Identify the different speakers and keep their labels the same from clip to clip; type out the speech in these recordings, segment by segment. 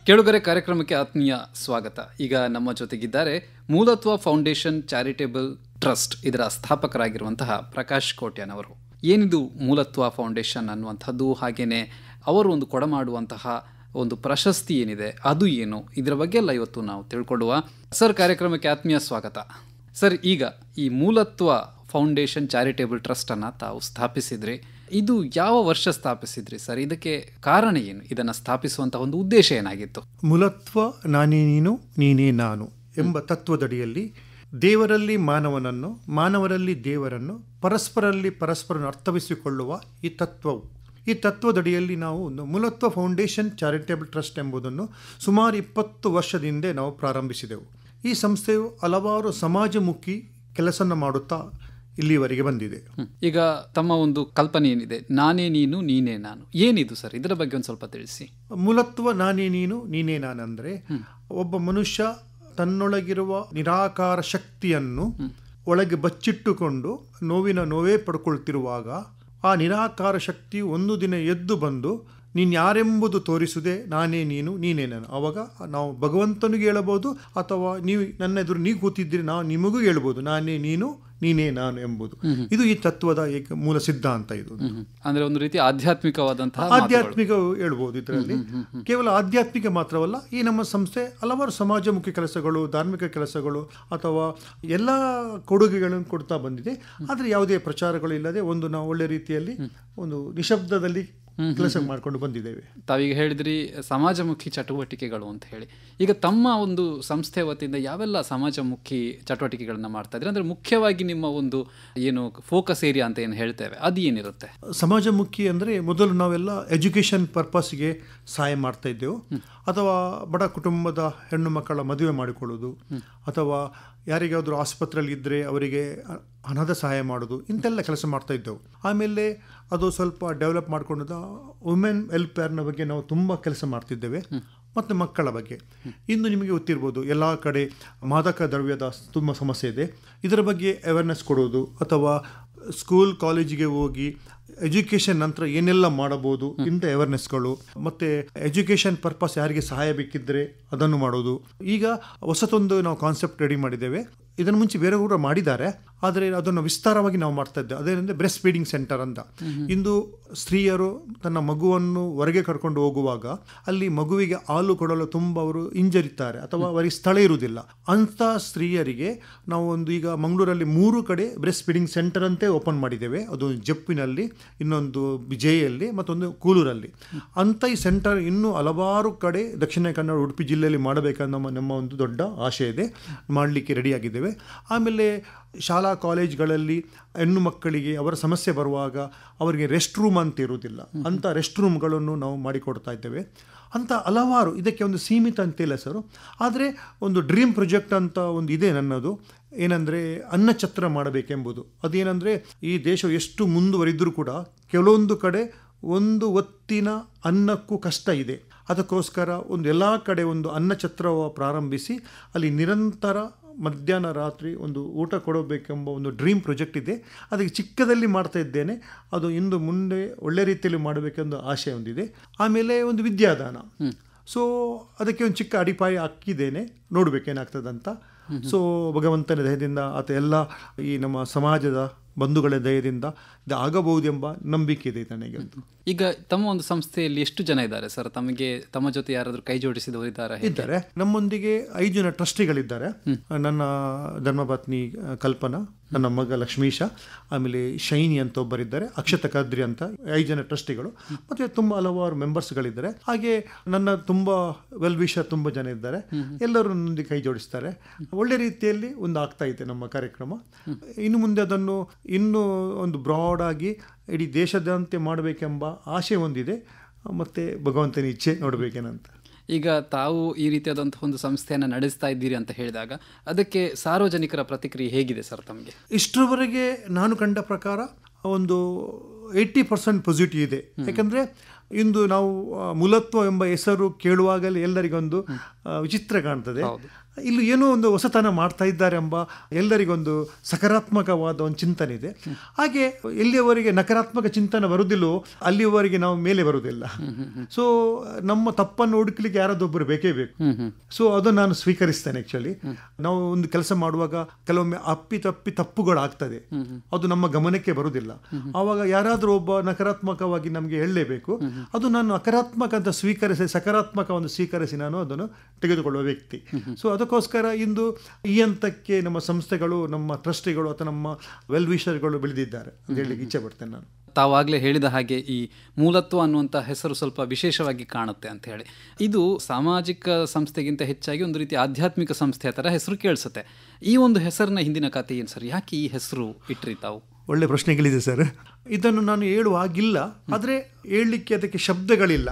Speaker 1: ಕೇಳುಗರೆ ಕಾರ್ಯಕ್ರಮಕ್ಕೆ ಆತ್ಮೀಯ ಸ್ವಾಗತ. ಈಗ ನಮ್ಮ ಜೊತೆಗಿದ್ದಾರೆ ಮೂಲತ್ವ ಫೌಂಡೇಶನ್ ಚಾರಿಟೇಬಲ್ ಟ್ರಸ್ಟ್ ಇದರ ಸ್ಥಾಪಕರಾಗಿರುವಂತಹ ಪ್ರಕಾಶ್ ಕೋಟ್ಯಾನವರು. ಏನಿದು ಮೂಲತ್ವ ಫೌಂಡೇಶನ್ ಅನ್ನುವಂಥದ್ದು, ಹಾಗೇನೆ ಅವರು ಒಂದು ಕೊಡಮಾಡುವಂತಹ ಒಂದು ಪ್ರಶಸ್ತಿ ಏನಿದೆ ಅದು ಏನು, ಇದರ ಬಗ್ಗೆ ಎಲ್ಲ ಇವತ್ತು ನಾವು ತಿಳ್ಕೊಳ್ಳುವ. ಸರ್, ಕಾರ್ಯಕ್ರಮಕ್ಕೆ ಆತ್ಮೀಯ ಸ್ವಾಗತ. ಸರ್, ಈಗ ಈ ಮೂಲತ್ವ ಫೌಂಡೇಶನ್ ಚಾರಿಟೇಬಲ್ ಟ್ರಸ್ಟ್ ಅನ್ನ ತಾವು ಸ್ಥಾಪಿಸಿದ್ರಿ. ಇದು ಯಾವ ವರ್ಷ ಸ್ಥಾಪಿಸಿದ್ರಿ ಸರ್? ಇದಕ್ಕೆ ಕಾರಣ ಏನು? ಇದನ್ನು ಸ್ಥಾಪಿಸುವಂತಹ ಒಂದು ಉದ್ದೇಶ ಏನಾಗಿತ್ತು?
Speaker 2: ಮೂಲತ್ವ ನಾನೇ ನೀನು ನೀನೇ ನಾನು ಎಂಬ ತತ್ವದಡಿಯಲ್ಲಿ ದೇವರಲ್ಲಿ ಮಾನವನನ್ನು, ಮಾನವರಲ್ಲಿ ದೇವರನ್ನು, ಪರಸ್ಪರನ್ನು ಅರ್ಥವಿಸಿಕೊಳ್ಳುವ ಈ ತತ್ವದಡಿಯಲ್ಲಿ ನಾವು ಒಂದು ಮೂಲತ್ವ ಫೌಂಡೇಶನ್ ಚಾರಿಟೇಬಲ್ ಟ್ರಸ್ಟ್ ಎಂಬುದನ್ನು ಸುಮಾರು 20 ವರ್ಷದಿಂದ ನಾವು ಪ್ರಾರಂಭಿಸಿದೆವು. ಈ ಸಂಸ್ಥೆಯು ಹಲವಾರು ಸಮಾಜಮುಖಿ ಕೆಲಸನ ಮಾಡುತ್ತಾ ಇಲ್ಲಿವರೆಗೆ ಬಂದಿದೆ.
Speaker 1: ಈಗ ತಮ್ಮ ಒಂದು ಕಲ್ಪನೆ ಏನಿದೆ, ನಾನೇ ನೀನು ನೀನೇ ನಾನು, ಏನಿದು ಸರ್? ಇದರ ಬಗ್ಗೆ ಒಂದು ಸ್ವಲ್ಪ ತಿಳಿಸಿ.
Speaker 2: ಮೂಲತ್ವ ನಾನೇ ನೀನು ನೀನೇ ನಾನು ಅಂದರೆ, ಒಬ್ಬ ಮನುಷ್ಯ ತನ್ನೊಳಗಿರುವ ನಿರಾಕಾರ ಶಕ್ತಿಯನ್ನು ಒಳಗೆ ಬಚ್ಚಿಟ್ಟುಕೊಂಡು ನೋವೇ ಪಡ್ಕೊಳ್ತಿರುವಾಗ ಆ ನಿರಾಕಾರ ಶಕ್ತಿ ಒಂದು ದಿನ ಎದ್ದು ಬಂದು ನೀನು ಯಾರೆಂಬುದು ತೋರಿಸುವುದೇ ನಾನೇ ನೀನು ನೀನೇ ನಾನು. ಆವಾಗ ನಾವು ಭಗವಂತನಿಗೆ ಹೇಳಬಹುದು, ಅಥವಾ ನೀವು ನನ್ನ ಎದುರು ನೀವು ಕೂತಿದ್ದೀರಿ, ನಾವು ನಿಮಗೂ ಹೇಳ್ಬೋದು ನಾನೇ ನೀನು ನೀನೇ ನಾನು ಎಂಬುದು. ಇದು ಈ ತತ್ವದ ಮೂಲ ಸಿದ್ಧಾಂತ. ಇದು
Speaker 1: ಅಂದ್ರೆ ಒಂದು ರೀತಿ ಆಧ್ಯಾತ್ಮಿಕ
Speaker 2: ಹೇಳ್ಬೋದು. ಇದರಲ್ಲಿ ಕೇವಲ ಆಧ್ಯಾತ್ಮಿಕ ಮಾತ್ರವಲ್ಲ, ಈ ನಮ್ಮ ಸಂಸ್ಥೆ ಹಲವಾರು ಸಮಾಜಮುಖಿ ಕೆಲಸಗಳು, ಧಾರ್ಮಿಕ ಕೆಲಸಗಳು ಅಥವಾ ಎಲ್ಲ ಕೊಡುಗೆಗಳನ್ನು ಕೊಡ್ತಾ ಬಂದಿದೆ. ಆದರೆ ಯಾವುದೇ ಪ್ರಚಾರಗಳು ಇಲ್ಲದೆ ಒಂದು ನಾವು ಒಳ್ಳೆ ರೀತಿಯಲ್ಲಿ ಒಂದು ನಿಶಬ್ದದಲ್ಲಿ ಕೆಲಸ ಮಾಡಿಕೊಂಡು ಬಂದಿದ್ದೇವೆ.
Speaker 1: ತಾವೀಗ ಹೇಳಿದ್ರಿ ಸಮಾಜಮುಖಿ ಚಟುವಟಿಕೆಗಳು ಅಂತ ಹೇಳಿ. ಈಗ ತಮ್ಮ ಒಂದು ಸಂಸ್ಥೆ ವತಿಯಿಂದ ಯಾವೆಲ್ಲ ಸಮಾಜಮುಖಿ ಚಟುವಟಿಕೆಗಳನ್ನ ಮಾಡ್ತಾ ಇದ್ರೆ, ಅಂದ್ರೆ ಮುಖ್ಯವಾಗಿ ನಿಮ್ಮ ಒಂದು ಏನು ಫೋಕಸ್ ಏರಿಯಾ ಅಂತ ಏನು ಹೇಳ್ತೇವೆ ಅದು ಏನಿರುತ್ತೆ?
Speaker 2: ಸಮಾಜಮುಖಿ ಅಂದರೆ ಮೊದಲು ನಾವೆಲ್ಲ ಎಜುಕೇಷನ್ ಪರ್ಪಸ್ಗೆ ಸಹಾಯ ಮಾಡ್ತಾ ಇದ್ದೆವು, ಅಥವಾ ಬಡ ಕುಟುಂಬದ ಹೆಣ್ಣು ಮಕ್ಕಳ ಮದುವೆ ಮಾಡಿಕೊಳ್ಳೋದು, ಅಥವಾ ಯಾರಿಗಾದರೂ ಆಸ್ಪತ್ರೆಯಲ್ಲಿ ಇದ್ದರೆ ಅವರಿಗೆ ಹಣದ ಸಹಾಯ ಮಾಡೋದು, ಇಂತೆಲ್ಲ ಕೆಲಸ ಮಾಡ್ತಾ ಇದ್ದೆವು. ಆಮೇಲೆ ಅದು ಸ್ವಲ್ಪ ಡೆವಲಪ್ ಮಾಡಿಕೊಂಡ ವುಮೆನ್ ವೆಲ್ಫೇರ್ನ ಬಗ್ಗೆ ನಾವು ತುಂಬ ಕೆಲಸ ಮಾಡ್ತಿದ್ದೇವೆ, ಮತ್ತು ಮಕ್ಕಳ ಬಗ್ಗೆ. ಇಂದು ನಿಮಗೆ ಗೊತ್ತಿರ್ಬೋದು, ಎಲ್ಲ ಕಡೆ ಮಾದಕ ದ್ರವ್ಯದ ತುಂಬ ಸಮಸ್ಯೆ ಇದೆ. ಇದರ ಬಗ್ಗೆ ಅವೇರ್ನೆಸ್ ಕೊಡೋದು, ಅಥವಾ ಸ್ಕೂಲ್ ಕಾಲೇಜಿಗೆ ಹೋಗಿ ಎಜುಕೇಷನ್ ನಂತರ ಏನೆಲ್ಲ ಮಾಡಬಹುದು ಇಂಥ ಅವೇರ್ನೆಸ್ಗಳು, ಮತ್ತು ಎಜುಕೇಷನ್ ಪರ್ಪಸ್ ಯಾರಿಗೆ ಸಹಾಯ ಬೇಕಿದ್ದರೆ ಅದನ್ನು ಮಾಡೋದು. ಈಗ ಹೊಸತೊಂದು ನಾವು ಕಾನ್ಸೆಪ್ಟ್ ರೆಡಿ ಮಾಡಿದ್ದೇವೆ. ಇದನ್ನು ಮುಂಚೆ ಬೇರೆ ಕೂಡ ಮಾಡಿದ್ದಾರೆ, ಆದರೆ ಅದನ್ನು ವಿಸ್ತಾರವಾಗಿ ನಾವು ಮಾಡ್ತಾ ಇದ್ದೇವೆ. ಅದೇನೆಂದರೆ ಬ್ರೆಸ್ಟ್ ಫೀಡಿಂಗ್ ಸೆಂಟರ್ ಅಂತ. ಇಂದು ಸ್ತ್ರೀಯರು ತನ್ನ ಮಗುವನ್ನು ಹೊರಗೆ ಕರ್ಕೊಂಡು ಹೋಗುವಾಗ ಅಲ್ಲಿ ಮಗುವಿಗೆ ಹಾಲು ಕೊಡಲು ತುಂಬ ಅವರು ಹಿಂಜರಿತಾರೆ, ಅಥವಾ ಅವರಿಗೆ ಸ್ಥಳ ಇರುವುದಿಲ್ಲ. ಅಂಥ ಸ್ತ್ರೀಯರಿಗೆ ನಾವು ಒಂದು ಈಗ ಮಂಗಳೂರಲ್ಲಿ 3 ಕಡೆ ಬ್ರೆಸ್ಟ್ ಫೀಡಿಂಗ್ ಸೆಂಟರ್ ಅಂತೆ ಓಪನ್ ಮಾಡಿದ್ದೇವೆ. ಅದು ಜಪ್ಪಿನಲ್ಲಿ, ಇನ್ನೊಂದು ವಿಜಯಲ್ಲಿ, ಮತ್ತೊಂದು ಕೂಲೂರಲ್ಲಿ. ಅಂಥ ಈ ಸೆಂಟರ್ ಇನ್ನೂ ಹಲವಾರು ಕಡೆ ದಕ್ಷಿಣ ಕನ್ನಡ, ಉಡುಪಿ ಜಿಲ್ಲೆಯಲ್ಲಿ ಮಾಡಬೇಕನ್ನೋ ನಮ್ಮ ಒಂದು ದೊಡ್ಡ ಆಶೆ ಇದೆ. ಮಾಡಲಿಕ್ಕೆ ರೆಡಿಯಾಗಿದ್ದೇವೆ. ಆಮೇಲೆ ಶಾಲಾ ಕಾಲೇಜ್ಗಳಲ್ಲಿ ಹೆಣ್ಣು ಮಕ್ಕಳಿಗೆ ಅವರ ಸಮಸ್ಯೆ ಬರುವಾಗ ಅವರಿಗೆ ರೆಸ್ಟ್ ರೂಮ್ ಅಂತ ಇರುವುದಿಲ್ಲ, ಅಂಥ ರೆಸ್ಟ್ ರೂಮ್ಗಳನ್ನು ನಾವು ಮಾಡಿಕೊಡ್ತಾ ಇದ್ದೇವೆ. ಅಂತ ಹಲವಾರು, ಇದಕ್ಕೆ ಒಂದು ಸೀಮಿತ ಅಂತಿಲ್ಲ ಸರ್. ಆದರೆ ಒಂದು ಡ್ರೀಮ್ ಪ್ರಾಜೆಕ್ಟ್ ಅಂತ ಒಂದು ಇದೆ ನನ್ನದು. ಏನಂದರೆ ಅನ್ನಛತ್ರ ಮಾಡಬೇಕೆಂಬುದು. ಅದೇನೆಂದರೆ ಈ ದೇಶ ಎಷ್ಟು ಮುಂದುವರಿದ್ರೂ ಕೂಡ ಕೆಲವೊಂದು ಕಡೆ ಒಂದು ಹೊತ್ತಿನ ಅನ್ನಕ್ಕೂ ಕಷ್ಟ ಇದೆ. ಅದಕ್ಕೋಸ್ಕರ ಒಂದು ಎಲ್ಲ ಕಡೆ ಒಂದು ಅನ್ನಛತ್ರ ಪ್ರಾರಂಭಿಸಿ ಅಲ್ಲಿ ನಿರಂತರ ಮಧ್ಯಾಹ್ನ ರಾತ್ರಿ ಒಂದು ಊಟ ಕೊಡಬೇಕೆಂಬ ಒಂದು ಡ್ರೀಮ್ ಪ್ರಾಜೆಕ್ಟ್ ಇದೆ. ಅದಕ್ಕೆ ಚಿಕ್ಕದಲ್ಲಿ ಮಾಡ್ತಾ ಇದ್ದೇನೆ. ಅದು ಇಂದು ಮುಂದೆ ಒಳ್ಳೆ ರೀತಿಯಲ್ಲಿ ಮಾಡಬೇಕೆಂದು ಆಶೆ ಹೊಂದಿದೆ. ಆಮೇಲೆ ಒಂದು ವಿದ್ಯಾದಾನ, ಸೊ ಅದಕ್ಕೆ ಒಂದು ಚಿಕ್ಕ ಅಡಿಪಾಯ ಹಾಕಿದ್ದೇನೆ, ನೋಡಬೇಕೇನಾಗ್ತದಂತ. ಸೊ ಭಗವಂತನ ದಯದಿಂದ ಅಥವಾ ಎಲ್ಲ ಈ ನಮ್ಮ ಸಮಾಜದ ಬಂಧುಗಳ ದಯದಿಂದ ಇದು ಆಗಬಹುದೆಂಬ ನಂಬಿಕೆ ಇದೆ ನನಗೆ.
Speaker 1: ಈಗ ತಮ್ಮ ಒಂದು ಸಂಸ್ಥೆಯಲ್ಲಿ ಎಷ್ಟು ಜನ ಇದ್ದಾರೆ ಸರ್? ತಮ್ಮ ಜೊತೆ ಯಾರಾದರೂ ಕೈ ಜೋಡಿಸಿದವರು
Speaker 2: ಇದ್ದಾರೆ? ನಮ್ಮೊಂದಿಗೆ 5 ಜನ ಟ್ರಸ್ಟಿಗಳಿದ್ದಾರೆ. ನನ್ನ ಧರ್ಮಪತ್ನಿ ಕಲ್ಪನಾ, ನನ್ನ ಮಗ ಲಕ್ಷ್ಮೀಶ, ಆಮೇಲೆ ಶೈನಿ ಅಂತ ಒಬ್ಬರಿದ್ದಾರೆ, ಅಕ್ಷತ ಕದ್ರಿ ಅಂತ 5 ಜನ ಟ್ರಸ್ಟಿಗಳು, ಮತ್ತೆ ತುಂಬ ಹಲವಾರು ಮೆಂಬರ್ಸ್ಗಳಿದ್ದಾರೆ. ಹಾಗೆ ನನ್ನ ತುಂಬ ವೆಲ್ ವಿಷರ್ ತುಂಬ ಜನ ಇದ್ದಾರೆ. ಎಲ್ಲರೂ ನನ್ನೊಂದಿಗೆ ಕೈ ಜೋಡಿಸ್ತಾರೆ. ಒಳ್ಳೆ ರೀತಿಯಲ್ಲಿ ಒಂದು ಆಗ್ತಾ ಇದೆ ನಮ್ಮ ಕಾರ್ಯಕ್ರಮ. ಇನ್ನು ಮುಂದೆ ಅದನ್ನು ಇನ್ನೂ ಒಂದು ಬ್ರಾಡ್ ಆಗಿ ಇಡೀ ದೇಶದಂತೆ ಮಾಡಬೇಕೆಂಬ ಆಶೆ ಹೊಂದಿದೆ. ಮತ್ತು ಭಗವಂತನ ಇಚ್ಛೆ, ನೋಡಬೇಕೇನಂತ.
Speaker 1: ಈಗ ತಾವು ಈ ರೀತಿಯಾದಂತಹ ಒಂದು ಸಂಸ್ಥೆಯನ್ನು ನಡೆಸ್ತಾ ಇದ್ದೀರಿ ಅಂತ ಹೇಳಿದಾಗ ಅದಕ್ಕೆ ಸಾರ್ವಜನಿಕರ ಪ್ರತಿಕ್ರಿಯೆ ಹೇಗಿದೆ ಸರ್ ತಮಗೆ?
Speaker 2: ಇಷ್ಟರವರೆಗೆ ನಾನು ಕಂಡ ಪ್ರಕಾರ ಒಂದು 80% ಪಾಸಿಟಿವ್ ಇದೆ. ಯಾಕಂದರೆ ಇಂದು ನಾವು ಮೂಲತ್ವ ಎಂಬ ಹೆಸರು ಕೇಳುವಾಗಲೇ ಎಲ್ಲರಿಗೊಂದು ವಿಚಿತ್ರ ಕಾಣ್ತದೆ. ಇಲ್ಲಿ ಏನೋ ಒಂದು ಹೊಸತನ ಮಾಡ್ತಾ ಇದ್ದಾರೆ ಎಂಬ ಎಲ್ಲರಿಗೊಂದು ಸಕಾರಾತ್ಮಕವಾದ ಒಂದು ಚಿಂತನೆ ಇದೆ. ಹಾಗೆ ಎಲ್ಲಿಯವರೆಗೆ ನಕಾರಾತ್ಮಕ ಚಿಂತನೆ ಬರುವುದಿಲ್ಲವೋ ಅಲ್ಲಿಯವರೆಗೆ ನಾವು ಮೇಲೆ ಬರುವುದಿಲ್ಲ. ಸೊ ನಮ್ಮ ತಪ್ಪನ್ನು ಹುಡುಕ್ಲಿಕ್ಕೆ ಯಾರಾದೊಬ್ಬರು ಬೇಕೇ ಬೇಕು. ಸೊ ಅದು ನಾನು ಸ್ವೀಕರಿಸ್ತೇನೆ. ಆಕ್ಚುಲಿ ನಾವು ಒಂದು ಕೆಲಸ ಮಾಡುವಾಗ ಕೆಲವೊಮ್ಮೆ ಅಪ್ಪಿ ತಪ್ಪುಗಳಾಗ್ತದೆ, ಅದು ನಮ್ಮ ಗಮನಕ್ಕೆ ಬರುವುದಿಲ್ಲ. ಆವಾಗ ಯಾರಾದರೂ ಒಬ್ಬ ನಕಾರಾತ್ಮಕವಾಗಿ ನಮಗೆ ಹೇಳಲೇಬೇಕು. ಅದು ನಾನು ನಕಾರಾತ್ಮಕ ಅಂತ ಸ್ವೀಕರಿಸಿ ಸಕಾರಾತ್ಮಕವನ್ನು ಸ್ವೀಕರಿಸಿ ನಾನು ಅದನ್ನು ತೆಗೆದುಕೊಳ್ಳುವ ವ್ಯಕ್ತಿ. ಸೊ ಅದಕ್ಕೋಸ್ಕರ ಇಂದು ಈ ಹಂತಕ್ಕೆ ನಮ್ಮ ಸಂಸ್ಥೆಗಳು, ನಮ್ಮ ಟ್ರಸ್ಟಿಗಳು ಅಥವಾ ನಮ್ಮ ವೆಲ್ ವಿಷರ್ಗಳು ಬೆಳೆದಿದ್ದಾರೆ ಅಂತ ಹೇಳಲಿಕ್ಕೆ ಇಚ್ಛೆ ಪಡ್ತೇನೆ ನಾನು.
Speaker 1: ತಾವಾಗಲೇ ಹೇಳಿದ ಹಾಗೆ ಈ ಮೂಲತ್ವ ಅನ್ನುವಂಥ ಹೆಸರು ಸ್ವಲ್ಪ ವಿಶೇಷವಾಗಿ ಕಾಣುತ್ತೆ ಅಂತ ಹೇಳಿ, ಇದು ಸಾಮಾಜಿಕ ಸಂಸ್ಥೆಗಿಂತ ಹೆಚ್ಚಾಗಿ ಒಂದು ರೀತಿ ಆಧ್ಯಾತ್ಮಿಕ ಸಂಸ್ಥೆ ಥರ ಹೆಸರು ಕೇಳಿಸುತ್ತೆ. ಈ ಒಂದು ಹೆಸರಿನ ಹಿಂದಿನ ಕಥೆ ಏನು ಸರ್? ಯಾಕೆ ಈ ಹೆಸರು ಇಟ್ರಿ ತಾವು?
Speaker 2: ಒಳ್ಳೆ ಪ್ರಶ್ನೆಗಳಿದೆ ಸರ್. ಇದನ್ನು ನಾನು ಹೇಳುವಾಗಿಲ್ಲ, ಆದರೆ ಹೇಳಲಿಕ್ಕೆ ಅದಕ್ಕೆ ಶಬ್ದಗಳಿಲ್ಲ.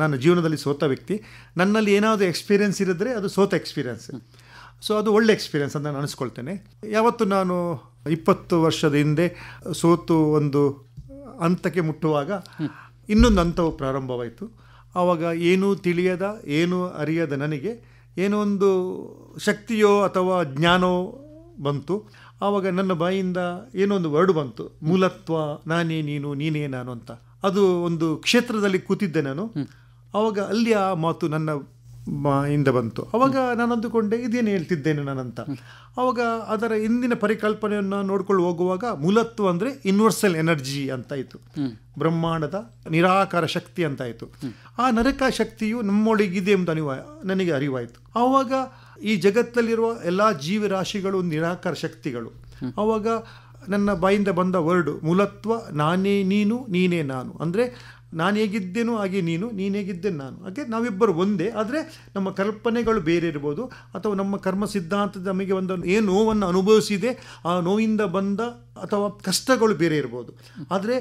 Speaker 2: ನಾನು ಜೀವನದಲ್ಲಿ ಸೋತ ವ್ಯಕ್ತಿ. ನನ್ನಲ್ಲಿ ಏನಾದರೂ ಎಕ್ಸ್ಪೀರಿಯನ್ಸ್ ಇರಿದ್ರೆ ಅದು ಸೋತ ಎಕ್ಸ್ಪೀರಿಯನ್ಸ್. ಸೊ ಅದು ಒಳ್ಳೆ ಎಕ್ಸ್ಪೀರಿಯನ್ಸ್ ಅಂತ ನಾನು ಅನಿಸ್ಕೊಳ್ತೇನೆ. ಯಾವತ್ತು ನಾನು 20 ವರ್ಷದ ಹಿಂದೆ ಸೋತು ಒಂದು ಹಂತಕ್ಕೆ ಮುಟ್ಟುವಾಗ ಇನ್ನೊಂದು ಹಂತವು ಪ್ರಾರಂಭವಾಯಿತು. ಆವಾಗ ಏನೂ ತಿಳಿಯದ, ಏನೂ ಅರಿಯದ ನನಗೆ ಏನೋ ಒಂದು ಶಕ್ತಿಯೋ ಅಥವಾ ಜ್ಞಾನವೋ ಬಂತು. ಆವಾಗ ನನ್ನ ಬಾಯಿಂದ ಏನೋ ಒಂದು ವರ್ಡ್ ಬಂತು, ಮೂಲತ್ವ, ನಾನೇ ನೀನು, ನೀನೇ ನಾನು ಅಂತ. ಅದು ಒಂದು ಕ್ಷೇತ್ರದಲ್ಲಿ ಕೂತಿದ್ದೆ ನಾನು. ಆವಾಗ ಅಲ್ಲಿ ಆ ಮಾತು ನನ್ನ ಇಂದ ಬಂತು. ಆವಾಗ ನಾನು ಅಂದುಕೊಂಡೆ ಇದೇನು ಹೇಳ್ತಿದ್ದೇನೆ ನಾನಂತ. ಆವಾಗ ಅದರ ಹಿಂದಿನ ಪರಿಕಲ್ಪನೆಯನ್ನು ನೋಡ್ಕೊಂಡು ಹೋಗುವಾಗ ಮೂಲತ್ವ ಅಂದರೆ ಯೂನಿವರ್ಸಲ್ ಎನರ್ಜಿ ಅಂತಾಯಿತು, ಬ್ರಹ್ಮಾಂಡದ ನಿರಾಕಾರ ಶಕ್ತಿ ಅಂತಾಯಿತು. ಆ ನಿರಾಕಾರ ಶಕ್ತಿಯು ನಮ್ಮೊಳಗಿದೆ ಎಂದು ನನಗೆ ಅರಿವಾಯಿತು. ಆವಾಗ ಈ ಜಗತ್ತಲ್ಲಿರುವ ಎಲ್ಲ ಜೀವರಾಶಿಗಳು ನಿರಾಕಾರ ಶಕ್ತಿಗಳು. ಆವಾಗ ನನ್ನ ಬಾಯಿಂದ ಬಂದ ವರ್ಡು ಮೂಲತ್ವ, ನಾನೇ ನೀನು, ನೀನೇ ನಾನು. ಅಂದರೆ ನಾನು ಹೇಗಿದ್ದೇನೋ ಹಾಗೆ ನೀನು, ನೀನು ಹೇಗಿದ್ದೇನೆ ನಾನು. ಹಾಗೆ ನಾವಿಬ್ಬರು ಒಂದೇ, ಆದರೆ ನಮ್ಮ ಕಲ್ಪನೆಗಳು ಬೇರೆ ಇರ್ಬೋದು, ಅಥವಾ ನಮ್ಮ ಕರ್ಮ ಸಿದ್ಧಾಂತದ ನಮಗೆ ಒಂದು ಏನು ನೋವನ್ನು ಅನುಭವಿಸಿದೆ ಆ ನೋವಿಂದ ಬಂದ ಅಥವಾ ಕಷ್ಟಗಳು ಬೇರೆ ಇರ್ಬೋದು. ಆದರೆ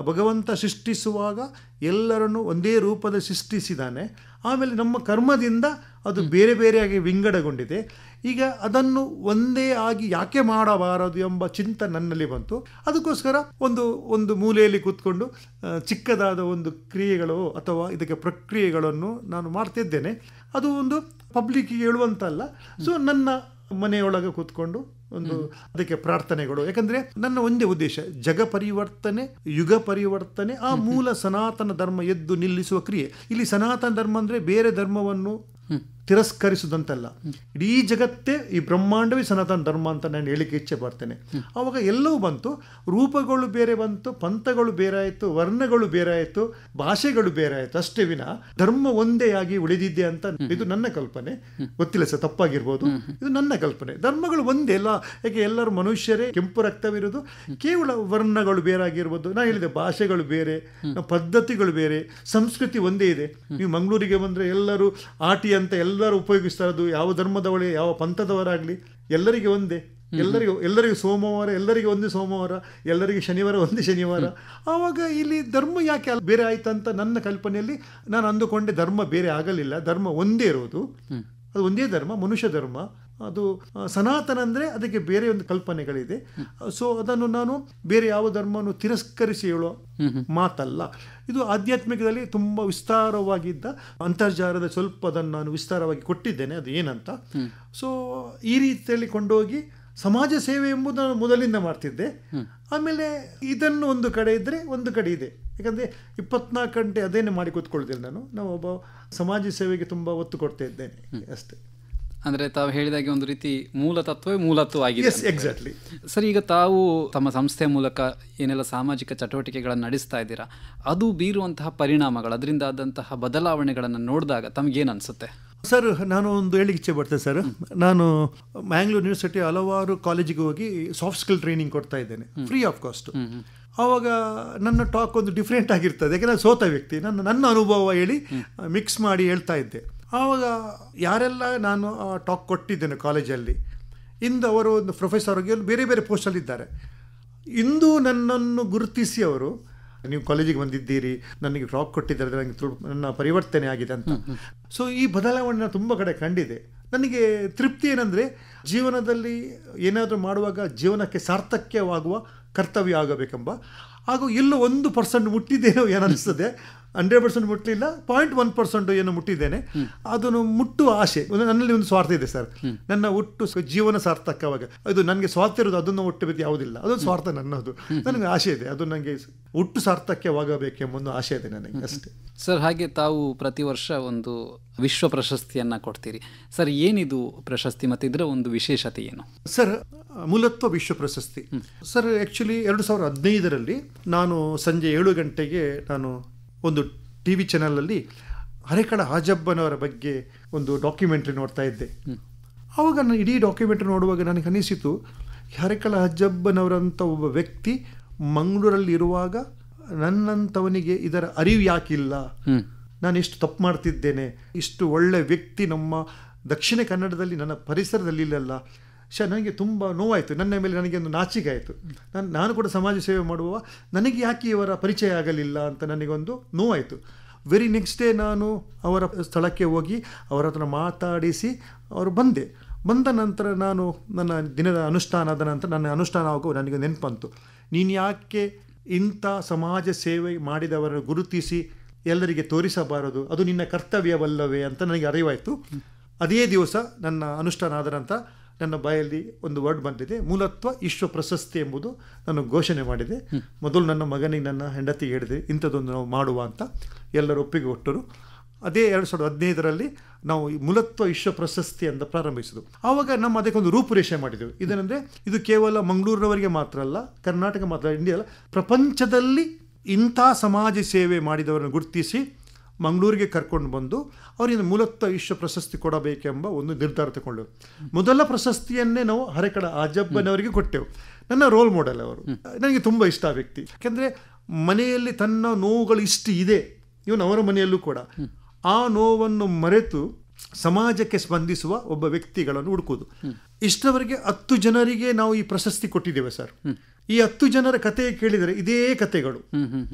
Speaker 2: ಭಗವಂತ ಸೃಷ್ಟಿಸುವಾಗ ಎಲ್ಲರನ್ನು ಒಂದೇ ರೂಪದಲ್ಲಿ ಸೃಷ್ಟಿಸಿದ್ದಾನೆ. ಆಮೇಲೆ ನಮ್ಮ ಕರ್ಮದಿಂದ ಅದು ಬೇರೆ ಬೇರೆಯಾಗಿ ವಿಂಗಡಗೊಂಡಿದೆ. ಈಗ ಅದನ್ನು ಒಂದೇ ಆಗಿ ಯಾಕೆ ಮಾಡಬಾರದು ಎಂಬ ಚಿಂತನೆ ನನ್ನಲ್ಲಿ ಬಂತು. ಅದಕ್ಕೋಸ್ಕರ ಒಂದು ಮೂಲೆಯಲ್ಲಿ ಕೂತ್ಕೊಂಡು ಚಿಕ್ಕದಾದ ಒಂದು ಕ್ರಿಯೆಗಳು ಅಥವಾ ಇದಕ್ಕೆ ಪ್ರಕ್ರಿಯೆಗಳನ್ನು ನಾನು ಮಾಡ್ತಿದ್ದೇನೆ. ಅದು ಒಂದು ಪಬ್ಲಿಕ್ಕಿಗೆ ಹೇಳುವಂತಲ್ಲ. ಸೊ ನನ್ನ ಮನೆಯೊಳಗೆ ಕೂತ್ಕೊಂಡು ಒಂದು ಅದಕ್ಕೆ ಪ್ರಾರ್ಥನೆಗಳು. ಯಾಕಂದರೆ ನನ್ನ ಒಂದೇ ಉದ್ದೇಶ ಜಗ ಪರಿವರ್ತನೆ, ಯುಗ ಪರಿವರ್ತನೆ, ಆ ಮೂಲ ಸನಾತನ ಧರ್ಮ ಎದ್ದು ನಿಲ್ಲಿಸುವ ಕ್ರಿಯೆ. ಇಲ್ಲಿ ಸನಾತನ ಧರ್ಮ ಅಂದರೆ ಬೇರೆ ಧರ್ಮವನ್ನು ತಿರಸ್ಕರಿಸುವುದಂತಲ್ಲ, ಇಡೀ ಜಗತ್ತೇ ಈ ಬ್ರಹ್ಮಾಂಡವೇ ಸನಾತನ ಧರ್ಮ ಅಂತ ನಾನು ಹೇಳಿಕೆ ಇಚ್ಛೆ ಪಡ್ತೇನೆ. ಆವಾಗ ಎಲ್ಲವೂ ಬಂತು, ರೂಪಗಳು ಬೇರೆ ಬಂತು, ಪಂಥಗಳು ಬೇರೆ ಆಯಿತು, ವರ್ಣಗಳು ಬೇರೆ ಆಯಿತು, ಭಾಷೆಗಳು ಬೇರೆ ಆಯಿತು, ಅಷ್ಟೇ ವಿನ ಧರ್ಮ ಒಂದೇ ಆಗಿ ಉಳಿದಿದೆ ಅಂತ ಇದು ನನ್ನ ಕಲ್ಪನೆ. ಗೊತ್ತಿಲ್ಲ ಸರ್, ತಪ್ಪಾಗಿರ್ಬೋದು, ಇದು ನನ್ನ ಕಲ್ಪನೆ. ಧರ್ಮಗಳು ಒಂದೇ ಅಲ್ಲ, ಯಾಕೆ ಎಲ್ಲರೂ ಮನುಷ್ಯರೇ, ಕೆಂಪು ರಕ್ತವಿರೋದು, ಕೇವಲ ವರ್ಣಗಳು ಬೇರೆ ಆಗಿರ್ಬೋದು. ನಾನು ಹೇಳಿದೆ ಭಾಷೆಗಳು ಬೇರೆ, ಪದ್ಧತಿಗಳು ಬೇರೆ, ಸಂಸ್ಕೃತಿ ಒಂದೇ ಇದೆ. ನೀವು ಮಂಗಳೂರಿಗೆ ಬಂದರೆ ಎಲ್ಲರೂ ಆಟಿ ಅಂತ ಎಲ್ಲರೂ ಉಪಯೋಗಿಸ್ತಾ ಇರೋದು, ಯಾವ ಧರ್ಮದವಳೆ ಯಾವ ಪಂಥದವರಾಗಲಿ ಎಲ್ಲರಿಗೆ ಒಂದೇ, ಎಲ್ಲರಿಗೂ ಸೋಮವಾರ, ಎಲ್ಲರಿಗೆ ಒಂದೇ ಸೋಮವಾರ, ಎಲ್ಲರಿಗೆ ಶನಿವಾರ ಒಂದೇ ಶನಿವಾರ. ಆವಾಗ ಇಲ್ಲಿ ಧರ್ಮ ಯಾಕೆ ಬೇರೆ ಆಯ್ತಂತ ನನ್ನ ಕಲ್ಪನೆಯಲ್ಲಿ ನಾನು ಅಂದುಕೊಂಡೆ. ಧರ್ಮ ಬೇರೆ ಆಗಲಿಲ್ಲ, ಧರ್ಮ ಒಂದೇ ಇರೋದು, ಅದು ಒಂದೇ ಧರ್ಮ, ಮನುಷ್ಯ ಧರ್ಮ. ಅದು ಸನಾತನ ಅಂದರೆ ಅದಕ್ಕೆ ಬೇರೆ ಒಂದು ಕಲ್ಪನೆಗಳಿದೆ. ಸೊ ಅದನ್ನು ನಾನು ಬೇರೆ ಯಾವ ಧರ್ಮವನ್ನು ತಿರಸ್ಕರಿಸಿ ಹೇಳೋ ಮಾತಲ್ಲ. ಇದು ಆಧ್ಯಾತ್ಮಿಕದಲ್ಲಿ ತುಂಬ ವಿಸ್ತಾರವಾಗಿದ್ದ, ಅಂತರ್ಜಾಲದ ಸ್ವಲ್ಪ ಅದನ್ನು ನಾನು ವಿಸ್ತಾರವಾಗಿ ಕೊಟ್ಟಿದ್ದೇನೆ, ಅದು ಏನಂತ. ಸೊ ಈ ರೀತಿಯಲ್ಲಿ ಕೊಂಡೋಗಿ ಸಮಾಜ ಸೇವೆ ಎಂಬುದು ನಾನು ಮೊದಲಿಂದ ಮಾಡ್ತಿದ್ದೆ. ಆಮೇಲೆ ಇದನ್ನು ಒಂದು ಕಡೆ ಇದ್ದರೆ ಒಂದು ಕಡೆ ಇದೆ. ಯಾಕಂದರೆ 24 ಗಂಟೆ ಅದೇನೇ ಮಾಡಿ ಕೂತ್ಕೊಳ್ತಿದ್ದೆ ನಾನು ಒಬ್ಬ ಸಮಾಜ ಸೇವೆಗೆ ತುಂಬ ಒತ್ತು ಕೊಡ್ತಾ ಇದ್ದೇನೆ ಅಷ್ಟೇ.
Speaker 1: ಅಂದರೆ ತಾವು ಹೇಳಿದಾಗೆ ಒಂದು ರೀತಿ ಮೂಲತತ್ವವೇ ಮೂಲತ್ವ ಆಗಿದೆ.
Speaker 2: ಎಕ್ಸಾಕ್ಟ್ಲಿ
Speaker 1: ಸರ್, ಈಗ ತಾವು ತಮ್ಮ ಸಂಸ್ಥೆಯ ಮೂಲಕ ಏನೆಲ್ಲ ಸಾಮಾಜಿಕ ಚಟುವಟಿಕೆಗಳನ್ನು ನಡೆಸ್ತಾ ಇದ್ದೀರಾ, ಅದು ಬೀರುವಂತಹ ಪರಿಣಾಮಗಳು, ಅದರಿಂದ ಆದಂತಹ ಬದಲಾವಣೆಗಳನ್ನು ನೋಡಿದಾಗ ತಮಗೇನು ಅನಿಸುತ್ತೆ?
Speaker 2: ಸರ್, ನಾನು ಒಂದು ಹೇಳಿಕ್ಕೆ ಇಚ್ಛೆ ಪಡ್ತೇನೆ ಸರ್. ನಾನು ಮ್ಯಾಂಗ್ಳೂರ್ ಯೂನಿವರ್ಸಿಟಿ ಹಲವಾರು ಕಾಲೇಜಿಗೆ ಹೋಗಿ ಸಾಫ್ಟ್ ಸ್ಕಿಲ್ ಟ್ರೈನಿಂಗ್ ಕೊಡ್ತಾ ಇದ್ದೇನೆ, ಫ್ರೀ ಆಫ್ ಕಾಸ್ಟ್. ಆವಾಗ ನನ್ನ ಟಾಕ್ ಒಂದು ಡಿಫ್ರೆಂಟ್ ಆಗಿರ್ತದೆ, ಯಾಕೆಂದರೆ ಸೋತ ವ್ಯಕ್ತಿ, ನನ್ನ ಅನುಭವ ಹೇಳಿ ಮಿಕ್ಸ್ ಮಾಡಿ ಹೇಳ್ತಾ ಇದ್ದೆ. ಆವಾಗ ಯಾರೆಲ್ಲ ನಾನು ಟಾಕ್ ಕೊಟ್ಟಿದ್ದೇನೆ ಕಾಲೇಜಲ್ಲಿ, ಇಂದು ಅವರು ಒಂದು ಪ್ರೊಫೆಸರ್ ಆಗಿ ಬೇರೆ ಬೇರೆ ಪೋಸ್ಟಲ್ಲಿದ್ದಾರೆ. ಇಂದು ನನ್ನನ್ನು ಗುರುತಿಸಿ ಅವರು, ನೀವು ಕಾಲೇಜಿಗೆ ಬಂದಿದ್ದೀರಿ, ನನಗೆ ಟಾಕ್ ಕೊಟ್ಟಿದ್ದಾರೆ, ನನಗೆ ನನ್ನ ಪರಿವರ್ತನೆ ಆಗಿದೆ ಅಂತ. ಸೊ ಈ ಬದಲಾವಣೆ ತುಂಬ ಕಡೆ ಕಂಡಿದೆ. ನನಗೆ ತೃಪ್ತಿ ಏನಂದರೆ, ಜೀವನದಲ್ಲಿ ಏನಾದರೂ ಮಾಡುವಾಗ ಜೀವನಕ್ಕೆ ಸಾರ್ಥಕ್ಯವಾಗುವ ಕರ್ತವ್ಯ ಆಗಬೇಕೆಂಬ ಹಾಗೂ ಎಲ್ಲೋ 1% ಮುಟ್ಟಿದ್ದೇನೋ ಏನು ಅನಿಸ್ತದೆ. 100% ಮುಟ್ಟಲಿಲ್ಲ, 0.1% ಏನು ಮುಟ್ಟಿದ್ದೇನೆ. ಅದನ್ನು ಮುಟ್ಟುವ ಆಸೆ ನನ್ನಲ್ಲಿ ಒಂದು ಸ್ವಾರ್ಥ ಇದೆ ಸರ್. ನನ್ನ ಒಟ್ಟು ಜೀವನ ಸಾರ್ಥಕವಾಗ ಅದು ನನಗೆ ಸ್ವಾರ್ಥ ಇರೋದು, ಅದನ್ನು ಒಟ್ಟು ಬಿದ್ದು ಯಾವುದಿಲ್ಲ, ಅದೊಂದು ಸ್ವಾರ್ಥ ನನ್ನದು. ನನಗೆ ಆಸೆ ಇದೆ, ಅದು ನನಗೆ ಒಟ್ಟು ಸಾರ್ಥಕ್ಯವಾಗಬೇಕೆಂಬ ಒಂದು ಆಸೆ ಇದೆ ನನಗೆ ಅಷ್ಟೇ.
Speaker 1: ಸರ್, ಹಾಗೆ ತಾವು ಪ್ರತಿ ವರ್ಷ ಒಂದು ವಿಶ್ವ ಪ್ರಶಸ್ತಿಯನ್ನು ಕೊಡ್ತೀರಿ ಸರ್. ಏನಿದು ಪ್ರಶಸ್ತಿ ಮತ್ತು ಇದರ ಒಂದು ವಿಶೇಷತೆ ಏನು
Speaker 2: ಸರ್? ಮೂಲತ್ವ ವಿಶ್ವ ಪ್ರಶಸ್ತಿ ಸರ್, ಆ್ಯಕ್ಚುಲಿ 2015ರಲ್ಲಿ ನಾನು ಸಂಜೆ 7 ಗಂಟೆಗೆ ನಾನು ಒಂದು TV ಚಾನಲಲ್ಲಿ ಹರೇಕಳ ಹಾಜಬ್ಬನವರ ಬಗ್ಗೆ ಒಂದು ಡಾಕ್ಯುಮೆಂಟ್ರಿ ನೋಡ್ತಾ ಇದ್ದೆ. ಆವಾಗ ನಾನು ಇಡೀ ಡಾಕ್ಯುಮೆಂಟ್ರಿ ನೋಡುವಾಗ ನನಗೆ ಅನಿಸಿತು, ಹರೇಕಳ ಹಾಜಬ್ಬನವರಂಥ ಒಬ್ಬ ವ್ಯಕ್ತಿ ಮಂಗಳೂರಲ್ಲಿ ಇರುವಾಗ ನನ್ನಂಥವನಿಗೆ ಇದರ ಅರಿವು ಯಾಕಿಲ್ಲ, ನಾನು ಎಷ್ಟು ತಪ್ಪು ಮಾಡ್ತಿದ್ದೇನೆ, ಇಷ್ಟು ಒಳ್ಳೆ ವ್ಯಕ್ತಿ ನಮ್ಮ ದಕ್ಷಿಣ ಕನ್ನಡದಲ್ಲಿ ನನ್ನ ಪರಿಸರದಲ್ಲಿ ಇಲ್ಲಲ್ಲ. ನನಗೆ ತುಂಬ ನೋವಾಯಿತು, ನನ್ನ ಮೇಲೆ ನನಗೆ ಒಂದು ನಾಚಿಕೆ ಆಯಿತು. ನಾನು ಕೂಡ ಸಮಾಜ ಸೇವೆ ಮಾಡುವ, ನನಗೆ ಯಾಕೆ ಇವರ ಪರಿಚಯ ಆಗಲಿಲ್ಲ ಅಂತ ನನಗೊಂದು ನೋವಾಯಿತು. ವೆರಿ ನೆಕ್ಸ್ಟ್ ಡೇ ನಾನು ಅವರ ಸ್ಥಳಕ್ಕೆ ಹೋಗಿ ಅವರ ಹತ್ರ ಮಾತಾಡಿಸಿ ಅವರು ಬಂದ ನಂತರ ನಾನು ನನ್ನ ದಿನದ ಅನುಷ್ಠಾನದ ನಂತರ ನನ್ನ ಅನುಷ್ಠಾನ ಆಗೋ ನನಗೆ ನೆನಪಂತು, ನೀನು ಯಾಕೆ ಇಂಥ ಸಮಾಜ ಸೇವೆ ಮಾಡಿದವರನ್ನು ಗುರುತಿಸಿ ಎಲ್ಲರಿಗೆ ತೋರಿಸಬಾರದು, ಅದು ನಿನ್ನ ಕರ್ತವ್ಯವಲ್ಲವೇ ಅಂತ ನನಗೆ ಅರಿವಾಯಿತು. ಅದೇ ದಿವಸ ನನ್ನ ಅನುಷ್ಠಾನ ಆದ ನಂತರ ನನ್ನ ಬಾಯಲ್ಲಿ ಒಂದು ವರ್ಡ್ ಬಂದಿದೆ, ಮೂಲತ್ವ ವಿಶ್ವ ಪ್ರಶಸ್ತಿ ಎಂಬುದು ನಾನು ಘೋಷಣೆ ಮಾಡಿದೆ. ಮೊದಲು ನನ್ನ ಮಗನಿಗೆ, ನನ್ನ ಹೆಂಡತಿಗೆ ಹೇಳಿದೆ ಇಂಥದ್ದೊಂದು ನಾವು ಮಾಡುವ ಅಂತ. ಎಲ್ಲರೂ ಒಪ್ಪಿಗೆ ಕೊಟ್ಟರು. ಅದೇ 2015ರಲ್ಲಿ ನಾವು ಈ ಮೂಲತ್ವ ವಿಶ್ವ ಪ್ರಶಸ್ತಿ ಅಂತ ಪ್ರಾರಂಭಿಸಿದ್ದು. ಆವಾಗ ನಮ್ಮ ಅದಕ್ಕೊಂದು ರೂಪುರೇಷೆ ಮಾಡಿದೆವು. ಇದೇನೆಂದರೆ, ಇದು ಕೇವಲ ಮಂಗಳೂರಿನವರಿಗೆ ಮಾತ್ರ ಅಲ್ಲ, ಕರ್ನಾಟಕ ಮಾತ್ರ, ಇಂಡಿಯಾ ಅಲ್ಲ, ಪ್ರಪಂಚದಲ್ಲಿ ಇಂಥ ಸಮಾಜ ಸೇವೆ ಮಾಡಿದವರನ್ನು ಗುರುತಿಸಿ ಮಂಗಳೂರಿಗೆ ಕರ್ಕೊಂಡು ಬಂದು ಅವರಿಂದ ಮೂಲತ್ವ ವಿಶ್ವ ಪ್ರಶಸ್ತಿ ಕೊಡಬೇಕೆಂಬ ಒಂದು ನಿರ್ಧಾರ ತಗೊಂಡೆವು. ಮೊದಲ ಪ್ರಶಸ್ತಿಯನ್ನೇ ನಾವು ಹರೇಕಳ ಹಾಜಬ್ಬನವರಿಗೆ ಕೊಟ್ಟೆವು. ನನ್ನ ರೋಲ್ ಮಾಡೆಲ್ ಅವರು. ನನಗೆ ತುಂಬ ಇಷ್ಟ ಆ ವ್ಯಕ್ತಿ. ಯಾಕೆಂದರೆ ಮನೆಯಲ್ಲಿ ತನ್ನ ನೋವುಗಳು ಇಷ್ಟು ಇದೆ, ಇವನು ಅವರ ಮನೆಯಲ್ಲೂ ಕೂಡ ಆ ನೋವನ್ನು ಮರೆತು ಸಮಾಜಕ್ಕೆ ಸ್ಪಂದಿಸುವ ಒಬ್ಬ ವ್ಯಕ್ತಿಗಳನ್ನು ಹುಡುಕುವುದು. ಇಷ್ಟವರೆಗೆ 10 ಜನರಿಗೆ ನಾವು ಈ ಪ್ರಶಸ್ತಿ ಕೊಟ್ಟಿದ್ದೇವೆ ಸರ್. ಈ 10 ಜನರ ಕತೆ ಕೇಳಿದರೆ ಇದೇ ಕತೆಗಳು.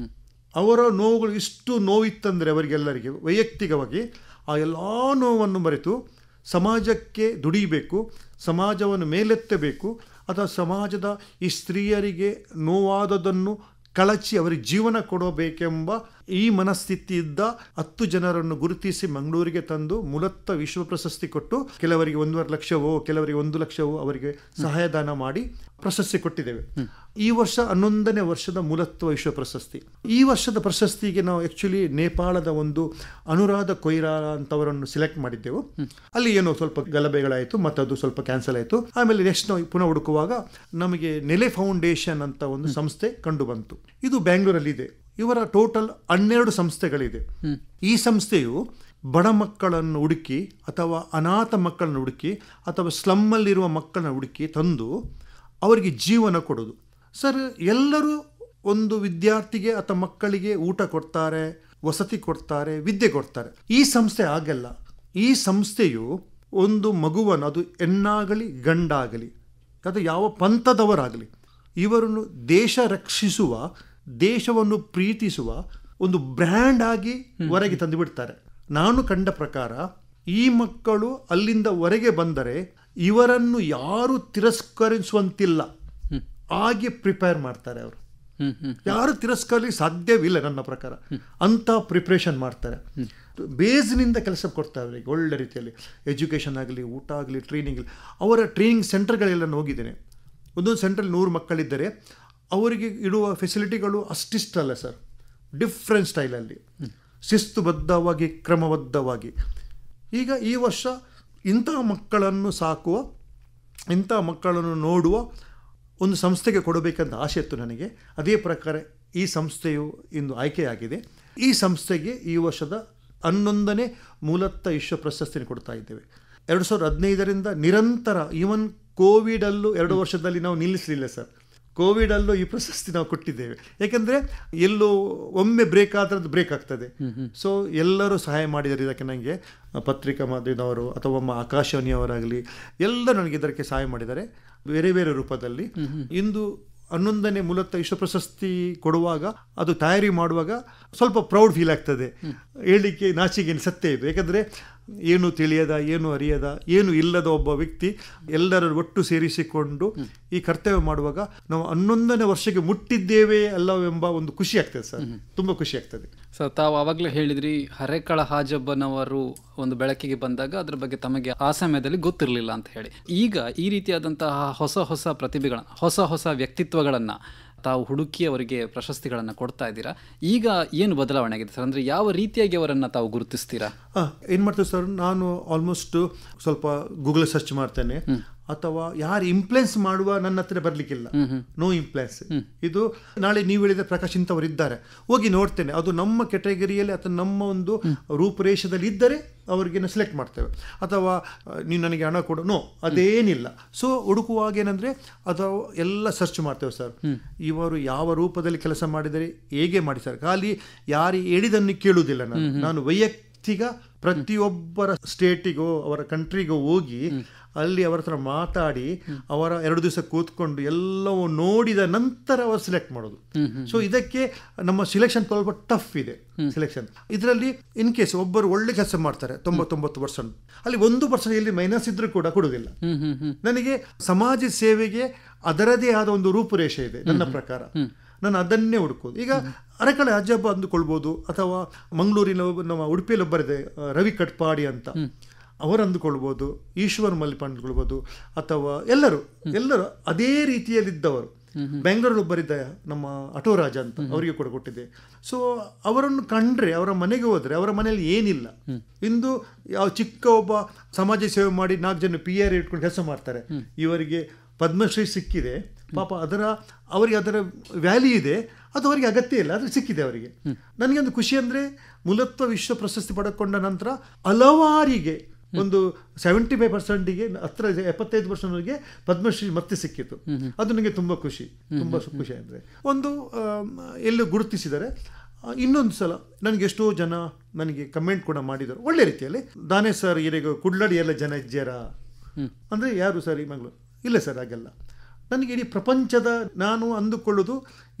Speaker 2: ಅವರ ನೋವುಗಳು ಇಷ್ಟು ನೋವಿತ್ತಂದರೆ ಅವರಿಗೆಲ್ಲರಿಗೆ ವೈಯಕ್ತಿಕವಾಗಿ ಆ ಎಲ್ಲ ನೋವನ್ನು ಮರೆತು ಸಮಾಜಕ್ಕೆ ದುಡಿಬೇಕು, ಸಮಾಜವನ್ನು ಮೇಲೆತ್ತಬೇಕು, ಅಥವಾ ಸಮಾಜದ ಈ ಸ್ತ್ರೀಯರಿಗೆ ನೋವಾದದನ್ನು ಕಳಚಿ ಅವರಿಗೆ ಜೀವನ ಕೊಡಬೇಕೆಂಬ ಈ ಮನಸ್ಥಿತಿ ಇದ್ದ 10 ಜನರನ್ನು ಗುರುತಿಸಿ ಮಂಗಳೂರಿಗೆ ತಂದು ಮೂಲತ್ವ ವಿಶ್ವ ಪ್ರಶಸ್ತಿ ಕೊಟ್ಟು, ಕೆಲವರಿಗೆ 1.5 ಲಕ್ಷವೋ ಕೆಲವರಿಗೆ 1 ಲಕ್ಷವೋ ಅವರಿಗೆ ಸಹಾಯದಾನ ಮಾಡಿ ಪ್ರಶಸ್ತಿ ಕೊಟ್ಟಿದ್ದೇವೆ. ಈ ವರ್ಷ 11ನೇ ವರ್ಷದ ಮೂಲತ್ವ ವಿಶ್ವ ಪ್ರಶಸ್ತಿ. ಈ ವರ್ಷದ ಪ್ರಶಸ್ತಿಗೆ ನಾವು ಆ್ಯಕ್ಚುಲಿ ನೇಪಾಳದ ಒಂದು ಅನುರಾಧ ಕೊಯ್ರಾ ಅಂತವರನ್ನು ಸೆಲೆಕ್ಟ್ ಮಾಡಿದ್ದೆವು. ಅಲ್ಲಿ ಏನೋ ಸ್ವಲ್ಪ ಗಲಭೆಗಳಾಯಿತು ಮತ್ತು ಅದು ಸ್ವಲ್ಪ ಕ್ಯಾನ್ಸಲ್ ಆಯಿತು. ಆಮೇಲೆ ನೆಕ್ಸ್ಟ್ ನಾವು ಪುನಃ ಹುಡುಕುವಾಗ ನಮಗೆ ನೆಲೆ ಫೌಂಡೇಶನ್ ಅಂತ ಒಂದು ಸಂಸ್ಥೆ ಕಂಡು ಬಂತು. ಇದು ಬ್ಯಾಂಗ್ಳೂರಲ್ಲಿದೆ. ಇವರ ಟೋಟಲ್ 12 ಸಂಸ್ಥೆಗಳಿದೆ. ಈ ಸಂಸ್ಥೆಯು ಬಡ ಮಕ್ಕಳನ್ನು ಹುಡುಕಿ ಅಥವಾ ಅನಾಥ ಮಕ್ಕಳನ್ನು ಹುಡುಕಿ ಅಥವಾ ಸ್ಲಮ್ಮಲ್ಲಿರುವ ಮಕ್ಕಳನ್ನು ಹುಡುಕಿ ತಂದು ಅವರಿಗೆ ಜೀವನ ಕೊಡೋದು. ಸರ್, ಎಲ್ಲರೂ ಒಂದು ವಿದ್ಯಾರ್ಥಿಗೆ ಅಥವಾ ಮಕ್ಕಳಿಗೆ ಊಟ ಕೊಡ್ತಾರೆ, ವಸತಿ ಕೊಡ್ತಾರೆ, ವಿದ್ಯೆ ಕೊಡ್ತಾರೆ. ಈ ಸಂಸ್ಥೆ ಆಗಲ್ಲ. ಈ ಸಂಸ್ಥೆಯು ಒಂದು ಮಗುವನ್ನು, ಅದು ಹೆಣ್ಣಾಗಲಿ ಗಂಡಾಗಲಿ ಅಥವಾ ಯಾವ ಪಂಥದವರಾಗಲಿ, ಇವರನ್ನು ದೇಶ ರಕ್ಷಿಸುವ, ದೇಶವನ್ನು ಪ್ರೀತಿಸುವ ಒಂದು ಬ್ರ್ಯಾಂಡ್ ಆಗಿ ಹೊರಗೆ ತಂದು ಬಿಡ್ತಾರೆ. ನಾನು ಕಂಡ ಪ್ರಕಾರ ಈ ಮಕ್ಕಳು ಅಲ್ಲಿಂದ ಹೊರಗೆ ಬಂದರೆ ಇವರನ್ನು ಯಾರು ತಿರಸ್ಕರಿಸುವಂತಿಲ್ಲ, ಹಾಗೆ ಪ್ರಿಪೇರ್ ಮಾಡ್ತಾರೆ ಅವರು. ಯಾರು ತಿರಸ್ಕರಿಸಲಿಕ್ಕೆ ಸಾಧ್ಯವಿಲ್ಲ ನನ್ನ ಪ್ರಕಾರ. ಅಂಥ ಪ್ರಿಪ್ರೇಷನ್ ಮಾಡ್ತಾರೆ. ಬೇಸ್ನಿಂದ ಕೆಲಸ ಕೊಡ್ತಾರೆ ಅವರಿಗೆ ಒಳ್ಳೆ ರೀತಿಯಲ್ಲಿ. ಎಜುಕೇಷನ್ ಆಗಲಿ, ಊಟ ಆಗಲಿ, ಟ್ರೈನಿಂಗ್ ಆಗಲಿ. ಅವರ ಟ್ರೈನಿಂಗ್ ಸೆಂಟರ್ಗಳೆಲ್ಲ ಹೋಗಿದ್ದೇನೆ. ಒಂದೊಂದು ಸೆಂಟ್ರಲ್ಲಿ 100 ಮಕ್ಕಳಿದ್ದರೆ ಅವರಿಗೆ ಇಡುವ ಫೆಸಿಲಿಟಿಗಳು ಅಷ್ಟಿಷ್ಟಲ್ಲ ಸರ್. ಡಿಫ್ರೆಂಟ್ ಸ್ಟೈಲಲ್ಲಿ, ಶಿಸ್ತುಬದ್ಧವಾಗಿ, ಕ್ರಮಬದ್ಧವಾಗಿ. ಈಗ ಈ ವರ್ಷ ಇಂಥ ಮಕ್ಕಳನ್ನು ಸಾಕುವ, ಇಂಥ ಮಕ್ಕಳನ್ನು ನೋಡುವ ಒಂದು ಸಂಸ್ಥೆಗೆ ಕೊಡಬೇಕಂತ ಆಸೆ ಇತ್ತು ನನಗೆ. ಅದೇ ಪ್ರಕಾರ ಈ ಸಂಸ್ಥೆಯು ಇಂದು ಆಯ್ಕೆಯಾಗಿದೆ. ಈ ಸಂಸ್ಥೆಗೆ ಈ ವರ್ಷದ 11ನೇ ಮೂಲತ್ವ ವಿಶ್ವ ಪ್ರಶಸ್ತಿಯನ್ನು ಕೊಡ್ತಾ ಇದ್ದೇವೆ. 2015ರಿಂದ ನಿರಂತರ, ಈವನ್ ಕೋವಿಡಲ್ಲೂ 2 ವರ್ಷದಲ್ಲಿ ನಾವು ನಿಲ್ಲಿಸಲಿಲ್ಲ ಸರ್. ಕೋವಿಡಲ್ಲೂ ಈ ಪ್ರಶಸ್ತಿ ನಾವು ಕೊಟ್ಟಿದ್ದೇವೆ. ಯಾಕೆಂದರೆ ಎಲ್ಲೋ ಒಮ್ಮೆ ಬ್ರೇಕ್ ಆದರೆ ಅದು ಬ್ರೇಕ್ ಆಗ್ತದೆ. ಸೊ ಎಲ್ಲರೂ ಸಹಾಯ ಮಾಡಿದ್ದಾರೆ ಇದಕ್ಕೆ. ನನಗೆ ಪತ್ರಿಕಾ ಮಾಧ್ಯಮದವರು ಅಥವಾ ಆಕಾಶವಾಣಿಯವರಾಗಲಿ ಎಲ್ಲರೂ ನನಗೆ ಇದಕ್ಕೆ ಸಹಾಯ ಮಾಡಿದ್ದಾರೆ ಬೇರೆ ಬೇರೆ ರೂಪದಲ್ಲಿ. ಇಂದು 11ನೇ ಮೂಲತ್ವ ವಿಶ್ವ ಪ್ರಶಸ್ತಿ ಕೊಡುವಾಗ, ಅದು ತಯಾರಿ ಮಾಡುವಾಗ ಸ್ವಲ್ಪ ಪ್ರೌಡ್ ಫೀಲ್ ಆಗ್ತದೆ. ಹೇಳಲಿಕ್ಕೆ ನಾಚಿಕೆ ಸತ್ಯ ಇದೆ. ಯಾಕಂದರೆ ಏನು ತಿಳಿಯದ, ಏನು ಅರಿಯದ, ಏನು ಇಲ್ಲದ ಒಬ್ಬ ವ್ಯಕ್ತಿ ಎಲ್ಲರ ಒಟ್ಟು ಸೇರಿಸಿಕೊಂಡು ಈ ಕರ್ತವ್ಯ ಮಾಡುವಾಗ ನಾವು 11ನೇ ವರ್ಷಕ್ಕೆ ಮುಟ್ಟಿದ್ದೇವೆ ಅಲ್ಲವೆಂಬ ಒಂದು ಖುಷಿ ಆಗ್ತದೆ ಸರ್, ತುಂಬ ಖುಷಿ ಆಗ್ತದೆ
Speaker 1: ಸರ್. ತಾವು ಆವಾಗಲೇ ಹೇಳಿದ್ರಿ ಹರೇಕಳ ಹಾಜಬ್ಬನವರು ಒಂದು ಬೆಳಕಿಗೆ ಬಂದಾಗ ಅದ್ರ ಬಗ್ಗೆ ತಮಗೆ ಆ ಸಮಯದಲ್ಲಿ ಗೊತ್ತಿರಲಿಲ್ಲ ಅಂತ ಹೇಳಿ. ಈಗ ಈ ರೀತಿಯಾದಂತಹ ಹೊಸ ಪ್ರತಿಭೆಗಳನ್ನು, ಹೊಸ ವ್ಯಕ್ತಿತ್ವಗಳನ್ನು ತಾವು ಹುಡುಕಿ ಅವರಿಗೆ ಪ್ರಶಸ್ತಿಗಳನ್ನು ಕೊಡ್ತಾ ಇದ್ದೀರಾ. ಈಗ ಏನು ಬದಲಾವಣೆ ಆಗಿದೆ ಸರ್? ಅಂದರೆ ಯಾವ ರೀತಿಯಾಗಿ ಅವರನ್ನು ತಾವು ಗುರುತಿಸ್ತೀರಾ?
Speaker 2: ಏನು ಮಾಡ್ತೇವೆ ಸರ್, ನಾನು ಆಲ್ಮೋಸ್ಟ್ ಸ್ವಲ್ಪ ಗೂಗಲ್ ಸರ್ಚ್ ಮಾಡ್ತೇನೆ, ಅಥವಾ ಯಾರು ಇಂಪ್ಲುಯೆನ್ಸ್ ಮಾಡುವ ನನ್ನ ಹತ್ರ ಬರಲಿಕ್ಕಿಲ್ಲ, ನೋ ಇಂಪ್ಲುಯೆನ್ಸ್. ಇದು ನಾಳೆ ನೀವು ಹೇಳಿದ ಪ್ರಕಾಶ್ ಇಂಥವರು ಇದ್ದಾರೆ, ಹೋಗಿ ನೋಡ್ತೇನೆ, ಅದು ನಮ್ಮ ಕೆಟಗರಿಯಲ್ಲಿ ಅಥವಾ ನಮ್ಮ ಒಂದು ರೂಪುರೇಷದಲ್ಲಿ ಇದ್ದರೆ ಅವರಿಗೆ ಸೆಲೆಕ್ಟ್ ಮಾಡ್ತೇವೆ. ಅಥವಾ ನೀವು ನನಗೆ ಹಣ ಕೊಡು, ನೋ, ಅದೇನಿಲ್ಲ. ಸೊ ಹುಡುಕುವಾಗ ಏನಂದರೆ ಅಥವಾ ಎಲ್ಲ ಸರ್ಚ್ ಮಾಡ್ತೇವೆ ಸರ್, ಇವರು ಯಾವ ರೂಪದಲ್ಲಿ ಕೆಲಸ ಮಾಡಿದರೆ, ಹೇಗೆ ಮಾಡಿ ಸರ್. ಖಾಲಿ ಯಾರು ಹೇಳಿದನ್ನು ಕೇಳುವುದಿಲ್ಲ ನಾನು ವೈಯಕ್ತಿಕ ಪ್ರತಿಯೊಬ್ಬರ ಸ್ಟೇಟಿಗೋ ಅವರ ಕಂಟ್ರಿಗೋ ಹೋಗಿ ಅಲ್ಲಿ ಅವರ ಹತ್ರ ಮಾತಾಡಿ ಅವರ 2 ದಿವಸ ಕೂತ್ಕೊಂಡು ಎಲ್ಲವೂ ನೋಡಿದ ನಂತರ ಅವರು ಸೆಲೆಕ್ಟ್ ಮಾಡೋದು. ಸೊ ಇದಕ್ಕೆ ನಮ್ಮ ಸಿಲೆಕ್ಷನ್ ಸ್ವಲ್ಪ ಟಫ್ ಇದೆ ಸಿಲೆಕ್ಷನ್. ಇದರಲ್ಲಿ ಇನ್ ಕೇಸ್ ಒಬ್ಬರು ಒಳ್ಳೆ ಕೆಲಸ ಮಾಡ್ತಾರೆ 99%, ಅಲ್ಲಿ 1% ಎಲ್ಲಿ ಮೈನಸ್ ಇದ್ರೂ ಕೂಡ ಕೊಡುವುದಿಲ್ಲ. ನನಗೆ ಸಮಾಜ ಸೇವೆಗೆ ಅದರದೇ ಆದ ಒಂದು ರೂಪುರೇಷೆ ಇದೆ ನನ್ನ ಪ್ರಕಾರ, ನಾನು ಅದನ್ನೇ ಹುಡುಕೋದು. ಈಗ ಅರೆಕಳೆ ಅಜ್ಜಬ್ಬ ಅಂದುಕೊಳ್ಬೋದು, ಅಥವಾ ಮಂಗಳೂರಿನ ನಮ್ಮ ಉಡುಪಿಯಲ್ಲಿ ಒಬ್ಬರಿದೆ ರವಿ ಕಟ್ಪಾಡಿ ಅಂತ, ಅವರು ಅಂದುಕೊಳ್ಬೋದು, ಈಶ್ವರ್ ಮಲ್ಲಿಪ ಅಂದುಕೊಳ್ಬೋದು, ಅಥವಾ ಎಲ್ಲರೂ ಅದೇ ರೀತಿಯಲ್ಲಿದ್ದವರು. ಬೆಂಗಳೂರಲ್ಲಿ ಒಬ್ಬರಿದ್ದ ನಮ್ಮ ಅಟೋರಾಜ ಅಂತ, ಅವರಿಗೆ ಕೂಡ ಕೊಟ್ಟಿದೆ. ಸೊ ಅವರನ್ನು ಕಂಡ್ರೆ, ಅವರ ಮನೆಗೆ ಹೋದರೆ ಅವರ ಮನೆಯಲ್ಲಿ ಏನಿಲ್ಲ. ಇಂದು ಯಾವ ಚಿಕ್ಕ ಒಬ್ಬ ಸಮಾಜ ಸೇವೆ ಮಾಡಿ 4 ಜನ PR ಇಟ್ಕೊಂಡು ಕೆಲಸ ಮಾಡ್ತಾರೆ, ಇವರಿಗೆ ಪದ್ಮಶ್ರೀ ಸಿಕ್ಕಿದೆ. ಪಾಪ ಅವರಿಗೆ ಅದರ ವ್ಯಾಲ್ಯೂ ಇದೆ, ಅದು ಅವರಿಗೆ ಅಗತ್ಯ ಇಲ್ಲ, ಆದರೆ ಸಿಕ್ಕಿದೆ ಅವರಿಗೆ. ನನಗೆ ಒಂದು ಖುಷಿ ಅಂದರೆ ಮೂಲತ್ವ ವಿಶ್ವ ಪ್ರಶಸ್ತಿ ಪಡೆದುಕೊಂಡ ನಂತರ ಹಲವಾರಿಗೆ ಒಂದು 75%ಗೆ ಹತ್ರ 75%ಗೆ ಪದ್ಮಶ್ರೀ ಮತ್ತೆ ಸಿಕ್ಕಿತು. ಅದು ನನಗೆ ತುಂಬ ಖುಷಿ ಅಂದರೆ ಒಂದು ಎಲ್ಲೂ ಗುರುತಿಸಿದರೆ. ಇನ್ನೊಂದು ಸಲ ನನಗೆ ಎಷ್ಟೋ ಜನ ನನಗೆ ಕಮೆಂಟ್ ಕೂಡ ಮಾಡಿದರು ಒಳ್ಳೆ ರೀತಿಯಲ್ಲಿ. ದಾನೆ ಸರ್ ಈಗ ಕುಡ್ಲಡಿ ಎಲ್ಲ ಜನ ಇದ್ದೀರಾ ಅಂದರೆ, ಯಾರು ಸರ್ ಈ ಮಂಗಳೂರು? ಇಲ್ಲ ಸರ್, ಹಾಗೆಲ್ಲ. ನನಗೆ ಇಡೀ ಪ್ರಪಂಚದ, ನಾನು ಅಂದುಕೊಳ್ಳೋದು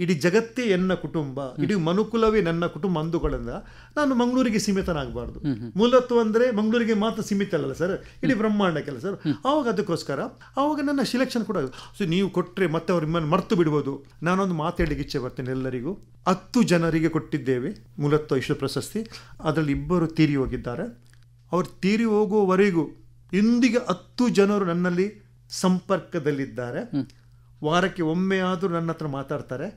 Speaker 2: ಇಡೀ ಜಗತ್ತೇ ನನ್ನ ಕುಟುಂಬ, ಇಡೀ ಮನುಕುಲವೇ ನನ್ನ ಕುಟುಂಬ ಅಂದುಕೊಳ್ಳೋದ್ರಿಂದ ನಾನು ಮಂಗಳೂರಿಗೆ ಸೀಮಿತನಾಗಬಾರ್ದು. ಮೂಲತ್ವ ಅಂದರೆ ಮಂಗಳೂರಿಗೆ ಮಾತ್ರ ಸೀಮಿತ ಅಲ್ಲ ಸರ್, ಇಡೀ ಬ್ರಹ್ಮಾಂಡಕ್ಕೆಲ್ಲ ಸರ್. ಆವಾಗ ಅದಕ್ಕೋಸ್ಕರ ಆವಾಗ ನನ್ನ ಸಿಲೆಕ್ಷನ್ ಕೂಡ. ಸೊ ನೀವು ಕೊಟ್ಟರೆ ಮತ್ತೆ ಅವ್ರ ನಿಮ್ಮನ್ನು ಮರ್ತು ಬಿಡ್ಬೋದು. ನಾನೊಂದು ಮಾತಾಡಲಿಕ್ಕೆ ಇಚ್ಛೆ ಬರ್ತೇನೆ ಎಲ್ಲರಿಗೂ. 10 ಜನರಿಗೆ ಕೊಟ್ಟಿದ್ದೇವೆ ಮೂಲತ್ವ ವಿಶ್ವ ಪ್ರಶಸ್ತಿ, ಅದರಲ್ಲಿ 2 ತೀರಿ ಹೋಗಿದ್ದಾರೆ. ಅವರು ತೀರಿ ಹೋಗುವವರೆಗೂ ಇಂದಿಗೆ 10 ಜನರು ನನ್ನಲ್ಲಿ ಸಂಪರ್ಕದಲ್ಲಿದ್ದಾರೆ. ವಾರಕ್ಕೆ ಒಮ್ಮೆ ಆದರೂ ನನ್ನ ಹತ್ರ ಮಾತಾಡ್ತಾರೆ.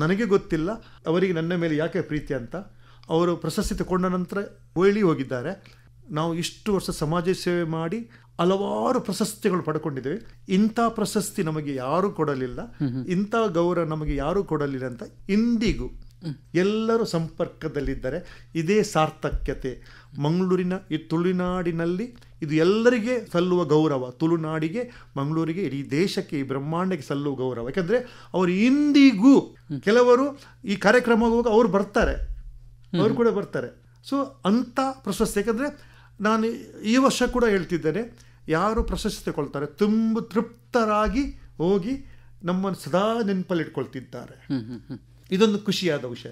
Speaker 2: ನನಗೆ ಗೊತ್ತಿಲ್ಲ ಅವರಿಗೆ ನನ್ನ ಮೇಲೆ ಯಾಕೆ ಪ್ರೀತಿ ಅಂತ. ಅವರು ಪ್ರಶಸ್ತಿ ತಗೊಂಡ ನಂತರ ಹೋಗಿದ್ದಾರೆ, ನಾವು ಇಷ್ಟು ವರ್ಷ ಸಮಾಜ ಸೇವೆ ಮಾಡಿ ಹಲವಾರು ಪ್ರಶಸ್ತಿಗಳು ಪಡ್ಕೊಂಡಿದ್ದೇವೆ, ಇಂಥ ಪ್ರಶಸ್ತಿ ನಮಗೆ ಯಾರೂ ಕೊಡಲಿಲ್ಲ, ಇಂಥ ಗೌರವ ನಮಗೆ ಯಾರೂ ಕೊಡಲಿಲ್ಲ ಅಂತ ಇಂದಿಗೂ ಎಲ್ಲರೂ ಸಂಪರ್ಕದಲ್ಲಿದ್ದಾರೆ. ಇದೇ ಸಾರ್ಥಕ್ಯತೆ. ಮಂಗಳೂರಿನ ಈ ತುಳುನಾಡಿನಲ್ಲಿ ಇದು ಎಲ್ಲರಿಗೆ ಸಲ್ಲುವ ಗೌರವ. ತುಳುನಾಡಿಗೆ, ಮಂಗಳೂರಿಗೆ, ಇಡೀ ದೇಶಕ್ಕೆ, ಈ ಬ್ರಹ್ಮಾಂಡಕ್ಕೆ ಸಲ್ಲುವ ಗೌರವ. ಯಾಕಂದರೆ ಅವರು ಇಂದಿಗೂ ಕೆಲವರು ಈ ಕಾರ್ಯಕ್ರಮ ಹೋಗುವಾಗ ಅವರು ಬರ್ತಾರೆ, ಅವರು ಕೂಡ ಬರ್ತಾರೆ. ಸೊ ಅಂಥ ಪ್ರಶಸ್ತಿ. ಯಾಕಂದರೆ ನಾನು ಈ ವರ್ಷ ಕೂಡ ಹೇಳ್ತಿದ್ದೇನೆ, ಯಾರು ಪ್ರಶಸ್ತಿ ತಗೊಳ್ತಾರೆ ತುಂಬ ತೃಪ್ತರಾಗಿ ಹೋಗಿ ನಮ್ಮನ್ನು ಸದಾ ನೆನಪಲ್ಲಿ ಇಟ್ಕೊಳ್ತಿದ್ದಾರೆ. ಇದೊಂದು ಖುಷಿಯಾದ ವಿಷಯ.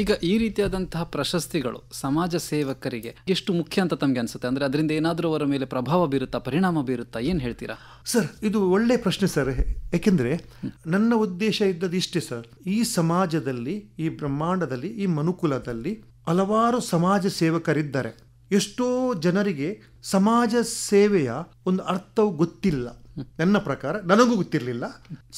Speaker 1: ಈಗ ಈ ರೀತಿಯಾದಂತಹ ಪ್ರಶಸ್ತಿಗಳು ಸಮಾಜ ಸೇವಕರಿಗೆ ಎಷ್ಟು ಮುಖ್ಯ ಅಂತ ತಮಗೆ ಅನ್ಸುತ್ತೆ? ಅಂದರೆ ಅದರಿಂದ ಏನಾದರೂ ಅವರ ಮೇಲೆ ಪ್ರಭಾವ ಬೀರುತ್ತಾ, ಪರಿಣಾಮ ಬೀರುತ್ತಾ? ಏನು ಹೇಳ್ತೀರಾ
Speaker 2: ಸರ್? ಇದು ಒಳ್ಳೆ ಪ್ರಶ್ನೆ ಸರ್. ಯಾಕೆಂದರೆ ನನ್ನ ಉದ್ದೇಶ ಇದ್ದದ್ದು ಇಷ್ಟೇ ಸರ್, ಈ ಸಮಾಜದಲ್ಲಿ, ಈ ಬ್ರಹ್ಮಾಂಡದಲ್ಲಿ, ಈ ಮನುಕುಲದಲ್ಲಿ ಹಲವಾರು ಸಮಾಜ ಸೇವಕರಿದ್ದಾರೆ. ಎಷ್ಟೋ ಜನರಿಗೆ ಸಮಾಜ ಸೇವೆಯ ಒಂದು ಅರ್ಥವು ಗೊತ್ತಿಲ್ಲ. ನನ್ನ ಪ್ರಕಾರ ನನಗೂ ಗೊತ್ತಿರಲಿಲ್ಲ.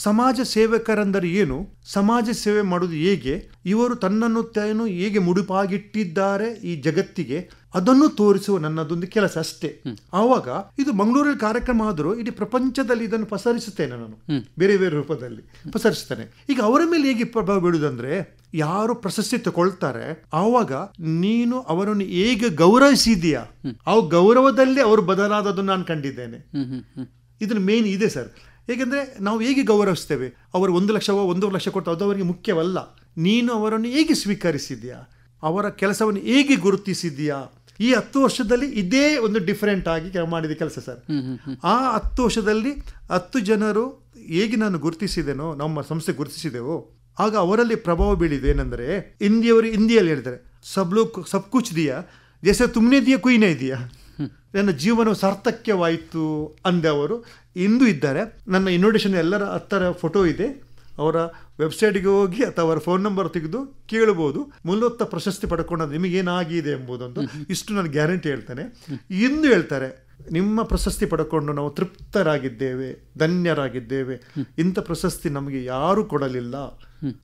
Speaker 2: ಸಮಾಜ ಸೇವಕರೆಂದರೆ ಏನು, ಸಮಾಜ ಸೇವೆ ಮಾಡುವುದು ಹೇಗೆ, ಇವರು ತನ್ನನ್ನು ತಾನು ಹೇಗೆ ಮುಡುಪಾಗಿಟ್ಟಿದ್ದಾರೆ ಈ ಜಗತ್ತಿಗೆ, ಅದನ್ನು ತೋರಿಸುವ ನನ್ನದೊಂದು ಕೆಲಸ ಅಷ್ಟೇ. ಆವಾಗ ಇದು ಮಂಗಳೂರಲ್ಲಿ ಕಾರ್ಯಕ್ರಮ ಆದರೂ ಇಡೀ ಪ್ರಪಂಚದಲ್ಲಿ ಇದನ್ನು ಪಸರಿಸುತ್ತೇನೆ ನಾನು, ಬೇರೆ ಬೇರೆ ರೂಪದಲ್ಲಿ ಪಸರಿಸ್ತೇನೆ. ಈಗ ಅವರ ಮೇಲೆ ಹೇಗೆ ಪ್ರಭಾವ ಬೀಳುವುದಂದ್ರೆ, ಯಾರು ಪ್ರಶಸ್ತಿ ತಗೊಳ್ತಾರೆ ಆವಾಗ ನೀನು ಅವರನ್ನು ಹೇಗೆ ಗೌರವಿಸಿದೀಯಾ, ಆ ಗೌರವದಲ್ಲಿ ಅವರು ಬದಲಾದದನ್ನು ನಾನು ಕಂಡಿದ್ದೇನೆ. ಇದನ್ನು ಮೇನ್ ಇದೆ ಸರ್. ಏಕೆಂದರೆ ನಾವು ಹೇಗೆ ಗೌರವಿಸ್ತೇವೆ, ಅವರು 1 ಲಕ್ಷ 1.5 ಲಕ್ಷ ಕೊಟ್ಟು ಅದು ಅವರಿಗೆ ಮುಖ್ಯವಲ್ಲ. ನೀನು ಅವರನ್ನು ಹೇಗೆ ಸ್ವೀಕರಿಸಿದ್ಯಾ, ಅವರ ಕೆಲಸವನ್ನು ಹೇಗೆ ಗುರುತಿಸಿದ್ಯಾ. ಈ 10 ವರ್ಷದಲ್ಲಿ ಇದೇ ಒಂದು ಡಿಫರೆಂಟ್ ಆಗಿ ಮಾಡಿದ ಕೆಲಸ ಸರ್. ಆ 10 ವರ್ಷದಲ್ಲಿ 10 ಜನರು ಹೇಗೆ ನಾನು ಗುರುತಿಸಿದೆನೋ, ನಮ್ಮ ಸಂಸ್ಥೆ ಗುರುತಿಸಿದೆವೋ, ಆಗ ಅವರಲ್ಲಿ ಪ್ರಭಾವ ಬೀಳಿದೆ. ಏನೆಂದರೆ ಹಿಂದಿಯಲ್ಲಿ ಹೇಳ್ತಾರೆ, ಸಬ್ ಕುಚ್ ದಿಯಾ ಜೈಸೆ ತುಮ್ನೆ ದಿಯಾ ಕುಯ್ ನೈ ದಿಯಾ. ನನ್ನ ಜೀವನವು ಸಾರ್ಥಕ್ಯವಾಯಿತು ಅಂದೆ ಅವರು. ಇಂದು ಇದ್ದಾರೆ. ನನ್ನ ಇನ್ವಿಟೇಷನ್ ಎಲ್ಲರ ಹತ್ತರ ಫೋಟೋ ಇದೆ. ಅವರ ವೆಬ್ಸೈಟ್ಗೆ ಹೋಗಿ ಅಥವಾ ಅವರ ಫೋನ್ ನಂಬರ್ ತೆಗೆದು ಕೇಳ್ಬೋದು. ಮೂಲೋತ್ತ ಪ್ರಶಸ್ತಿ ಪಡ್ಕೊಂಡದ್ದು ನಿಮಗೇನಾಗಿದೆ ಎಂಬುದೊಂದು ಇಷ್ಟು ನಾನು ಗ್ಯಾರಂಟಿ ಹೇಳ್ತೇನೆ. ಇಂದು ಹೇಳ್ತಾರೆ, ನಿಮ್ಮ ಪ್ರಶಸ್ತಿ ಪಡ್ಕೊಂಡು ನಾವು ತೃಪ್ತರಾಗಿದ್ದೇವೆ, ಧನ್ಯರಾಗಿದ್ದೇವೆ. ಇಂಥ ಪ್ರಶಸ್ತಿ ನಮಗೆ ಯಾರೂ ಕೊಡಲಿಲ್ಲ,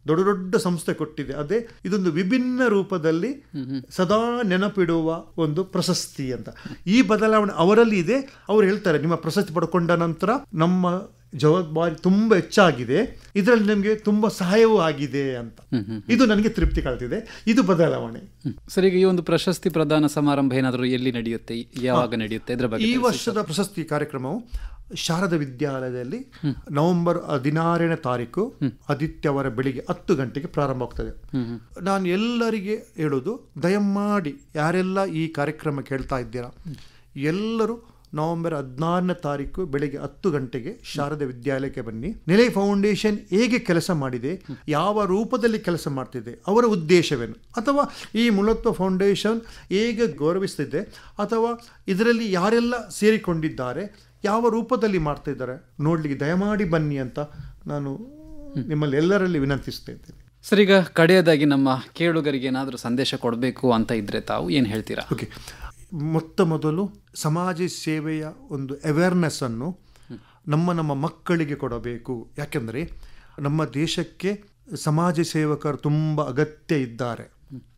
Speaker 2: ದೊಡ್ಡ ದೊಡ್ಡ ಸಂಸ್ಥೆ ಕೊಟ್ಟಿದೆ. ಅದೇ ಇದೊಂದು ವಿಭಿನ್ನ ರೂಪದಲ್ಲಿ ಸದಾ ನೆನಪಿಡುವ ಒಂದು ಪ್ರಶಸ್ತಿ ಅಂತ. ಈ ಬದಲಾವಣೆ ಅವರಲ್ಲಿ ಇದೆ. ಅವರು ಹೇಳ್ತಾರೆ, ನಿಮ್ಮ ಪ್ರಶಸ್ತಿ ಪಡ್ಕೊಂಡ ನಂತರ ನಮ್ಮ ಜವಾಬ್ದಾರಿ ತುಂಬ ಹೆಚ್ಚಾಗಿದೆ, ಇದರಲ್ಲಿ ನಮಗೆ ತುಂಬ ಸಹಾಯವೂ ಆಗಿದೆ ಅಂತ. ಇದು ನನಗೆ ತೃಪ್ತಿ ಕಳ್ತಿದೆ. ಇದು ಬದಲಾವಣೆ.
Speaker 1: ಸರ್, ಈಗ ಈ ಒಂದು ಪ್ರಶಸ್ತಿ ಪ್ರದಾನ ಸಮಾರಂಭ ಏನಾದರೂ ಎಲ್ಲಿ ನಡೆಯುತ್ತೆ, ಯಾವಾಗ ನಡೆಯುತ್ತೆ, ಇದರ ಬಗ್ಗೆ?
Speaker 2: ಈ ವರ್ಷದ ಪ್ರಶಸ್ತಿ ಕಾರ್ಯಕ್ರಮವು ಶಾರದಾ ವಿದ್ಯಾಲಯದಲ್ಲಿ ನವೆಂಬರ್ 16ನೇ ತಾರೀಕು ಆದಿತ್ಯವಾರ ಬೆಳಿಗ್ಗೆ 10 ಗಂಟೆಗೆ ಪ್ರಾರಂಭ ಆಗ್ತದೆ. ನಾನು ಎಲ್ಲರಿಗೆ ಹೇಳೋದು, ದಯಮಾಡಿ ಯಾರೆಲ್ಲ ಈ ಕಾರ್ಯಕ್ರಮ ಕೇಳ್ತಾ ಇದ್ದೀರಾ, ಎಲ್ಲರೂ ನವೆಂಬರ್ 16ನೇ ತಾರೀಕು ಬೆಳಿಗ್ಗೆ 10 ಗಂಟೆಗೆ ಶಾರದಾ ವಿದ್ಯಾಲಯಕ್ಕೆ ಬನ್ನಿ. ನಿಲಯ ಫೌಂಡೇಶನ್ ಹೇಗೆ ಕೆಲಸ ಮಾಡಿದೆ, ಯಾವ ರೂಪದಲ್ಲಿ ಕೆಲಸ ಮಾಡ್ತಿದೆ, ಅವರ ಉದ್ದೇಶವೇನು, ಅಥವಾ ಈ ಮೂಲತ್ವ ಫೌಂಡೇಶನ್ ಹೇಗೆ ಗೌರವಿಸ್ತಿದೆ, ಅಥವಾ ಇದರಲ್ಲಿ ಯಾರೆಲ್ಲ ಸೇರಿಕೊಂಡಿದ್ದಾರೆ, ಯಾವ ರೂಪದಲ್ಲಿ ಮಾಡ್ತಾ ಇದ್ದಾರೆ ನೋಡ್ಲಿಕ್ಕೆ ದಯಮಾಡಿ ಬನ್ನಿ ಅಂತ ನಾನು ನಿಮ್ಮಲ್ಲಿ ಎಲ್ಲರಲ್ಲಿ ವಿನಂತಿಸ್ತಾ ಇದ್ದೇನೆ.
Speaker 1: ಸರ್, ಈಗ ಕಡೆಯದಾಗಿ ನಮ್ಮ ಕೇಳುಗರಿಗೆ ಏನಾದರೂ ಸಂದೇಶ ಕೊಡಬೇಕು ಅಂತ ಇದ್ರೆ ತಾವು ಏನು ಹೇಳ್ತೀರಾ?
Speaker 2: ಓಕೆ, ಮೊತ್ತ ಮೊದಲು ಸಮಾಜ ಸೇವೆಯ ಒಂದು ಅವೇರ್ನೆಸ್ಸನ್ನು ನಮ್ಮ ಮಕ್ಕಳಿಗೆ ಕೊಡಬೇಕು. ಯಾಕೆಂದರೆ ನಮ್ಮ ದೇಶಕ್ಕೆ ಸಮಾಜ ಸೇವಕರು ತುಂಬ ಅಗತ್ಯ ಇದ್ದಾರೆ,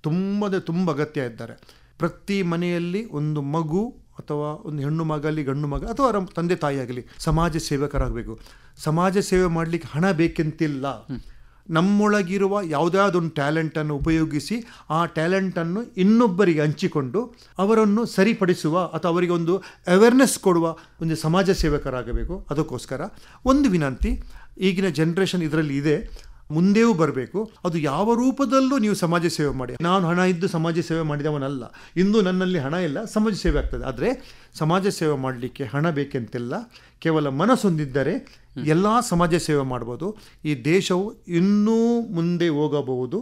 Speaker 2: ತುಂಬ ಅಗತ್ಯ ಇದ್ದಾರೆ. ಪ್ರತಿ ಮನೆಯಲ್ಲಿ ಒಂದು ಮಗು ಅಥವಾ ಒಂದು ಹೆಣ್ಣು ಮಗಲಿ ಗಂಡು ಮಗ ಅಥವಾ ಅವರ ತಂದೆ ತಾಯಿ ಆಗಲಿ ಸಮಾಜ ಸೇವಕರಾಗಬೇಕು. ಸಮಾಜ ಸೇವೆ ಮಾಡಲಿಕ್ಕೆ ಹಣ ಬೇಕೆಂತಿಲ್ಲ. ನಮ್ಮೊಳಗಿರುವ ಯಾವುದಾದೊಂದು ಟ್ಯಾಲೆಂಟನ್ನು ಉಪಯೋಗಿಸಿ ಆ ಟ್ಯಾಲೆಂಟನ್ನು ಇನ್ನೊಬ್ಬರಿಗೆ ಹಂಚಿಕೊಂಡು ಅವರನ್ನು ಸರಿಪಡಿಸುವ ಅಥವಾ ಅವರಿಗೆ ಒಂದು ಅವೇರ್ನೆಸ್ ಕೊಡುವ ಒಂದು ಸಮಾಜ ಸೇವಕರಾಗಬೇಕು. ಅದಕ್ಕೋಸ್ಕರ ಒಂದು ವಿನಂತಿ, ಈಗಿನ ಜನ್ರೇಷನ್ ಇದರಲ್ಲಿ ಇದೆ, ಮುಂದೆಯೂ ಬರಬೇಕು. ಅದು ಯಾವ ರೂಪದಲ್ಲೂ ನೀವು ಸಮಾಜ ಸೇವೆ ಮಾಡಿ. ನಾನು ಹಣ ಇದ್ದು ಸಮಾಜ ಸೇವೆ ಮಾಡಿದವನಲ್ಲ, ಇಂದು ನನ್ನಲ್ಲಿ ಹಣ ಇಲ್ಲ, ಸಮಾಜ ಸೇವೆ ಆಗ್ತದೆ. ಆದರೆ ಸಮಾಜ ಸೇವೆ ಮಾಡಲಿಕ್ಕೆ ಹಣ ಬೇಕೆಂತಿಲ್ಲ, ಕೇವಲ ಮನಸ್ಸೊಂದಿದ್ದರೆ ಎಲ್ಲ ಸಮಾಜ ಸೇವೆ ಮಾಡ್ಬೋದು. ಈ ದೇಶವು ಇನ್ನೂ ಮುಂದೆ ಹೋಗಬಹುದು.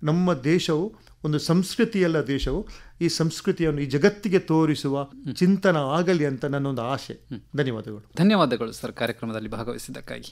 Speaker 2: ನಮ್ಮ ದೇಶವು ಒಂದು ಸಂಸ್ಕೃತಿಯಲ್ಲ ದೇಶವು. ಈ ಸಂಸ್ಕೃತಿಯನ್ನು ಈ ಜಗತ್ತಿಗೆ ತೋರಿಸುವ ಚಿಂತನ ಆಗಲಿ ಅಂತ ನನ್ನೊಂದು ಆಶೆ. ಧನ್ಯವಾದಗಳು.
Speaker 1: ಧನ್ಯವಾದಗಳು ಸರ್, ಕಾರ್ಯಕ್ರಮದಲ್ಲಿ ಭಾಗವಹಿಸಿದ್ದಕ್ಕಾಗಿ.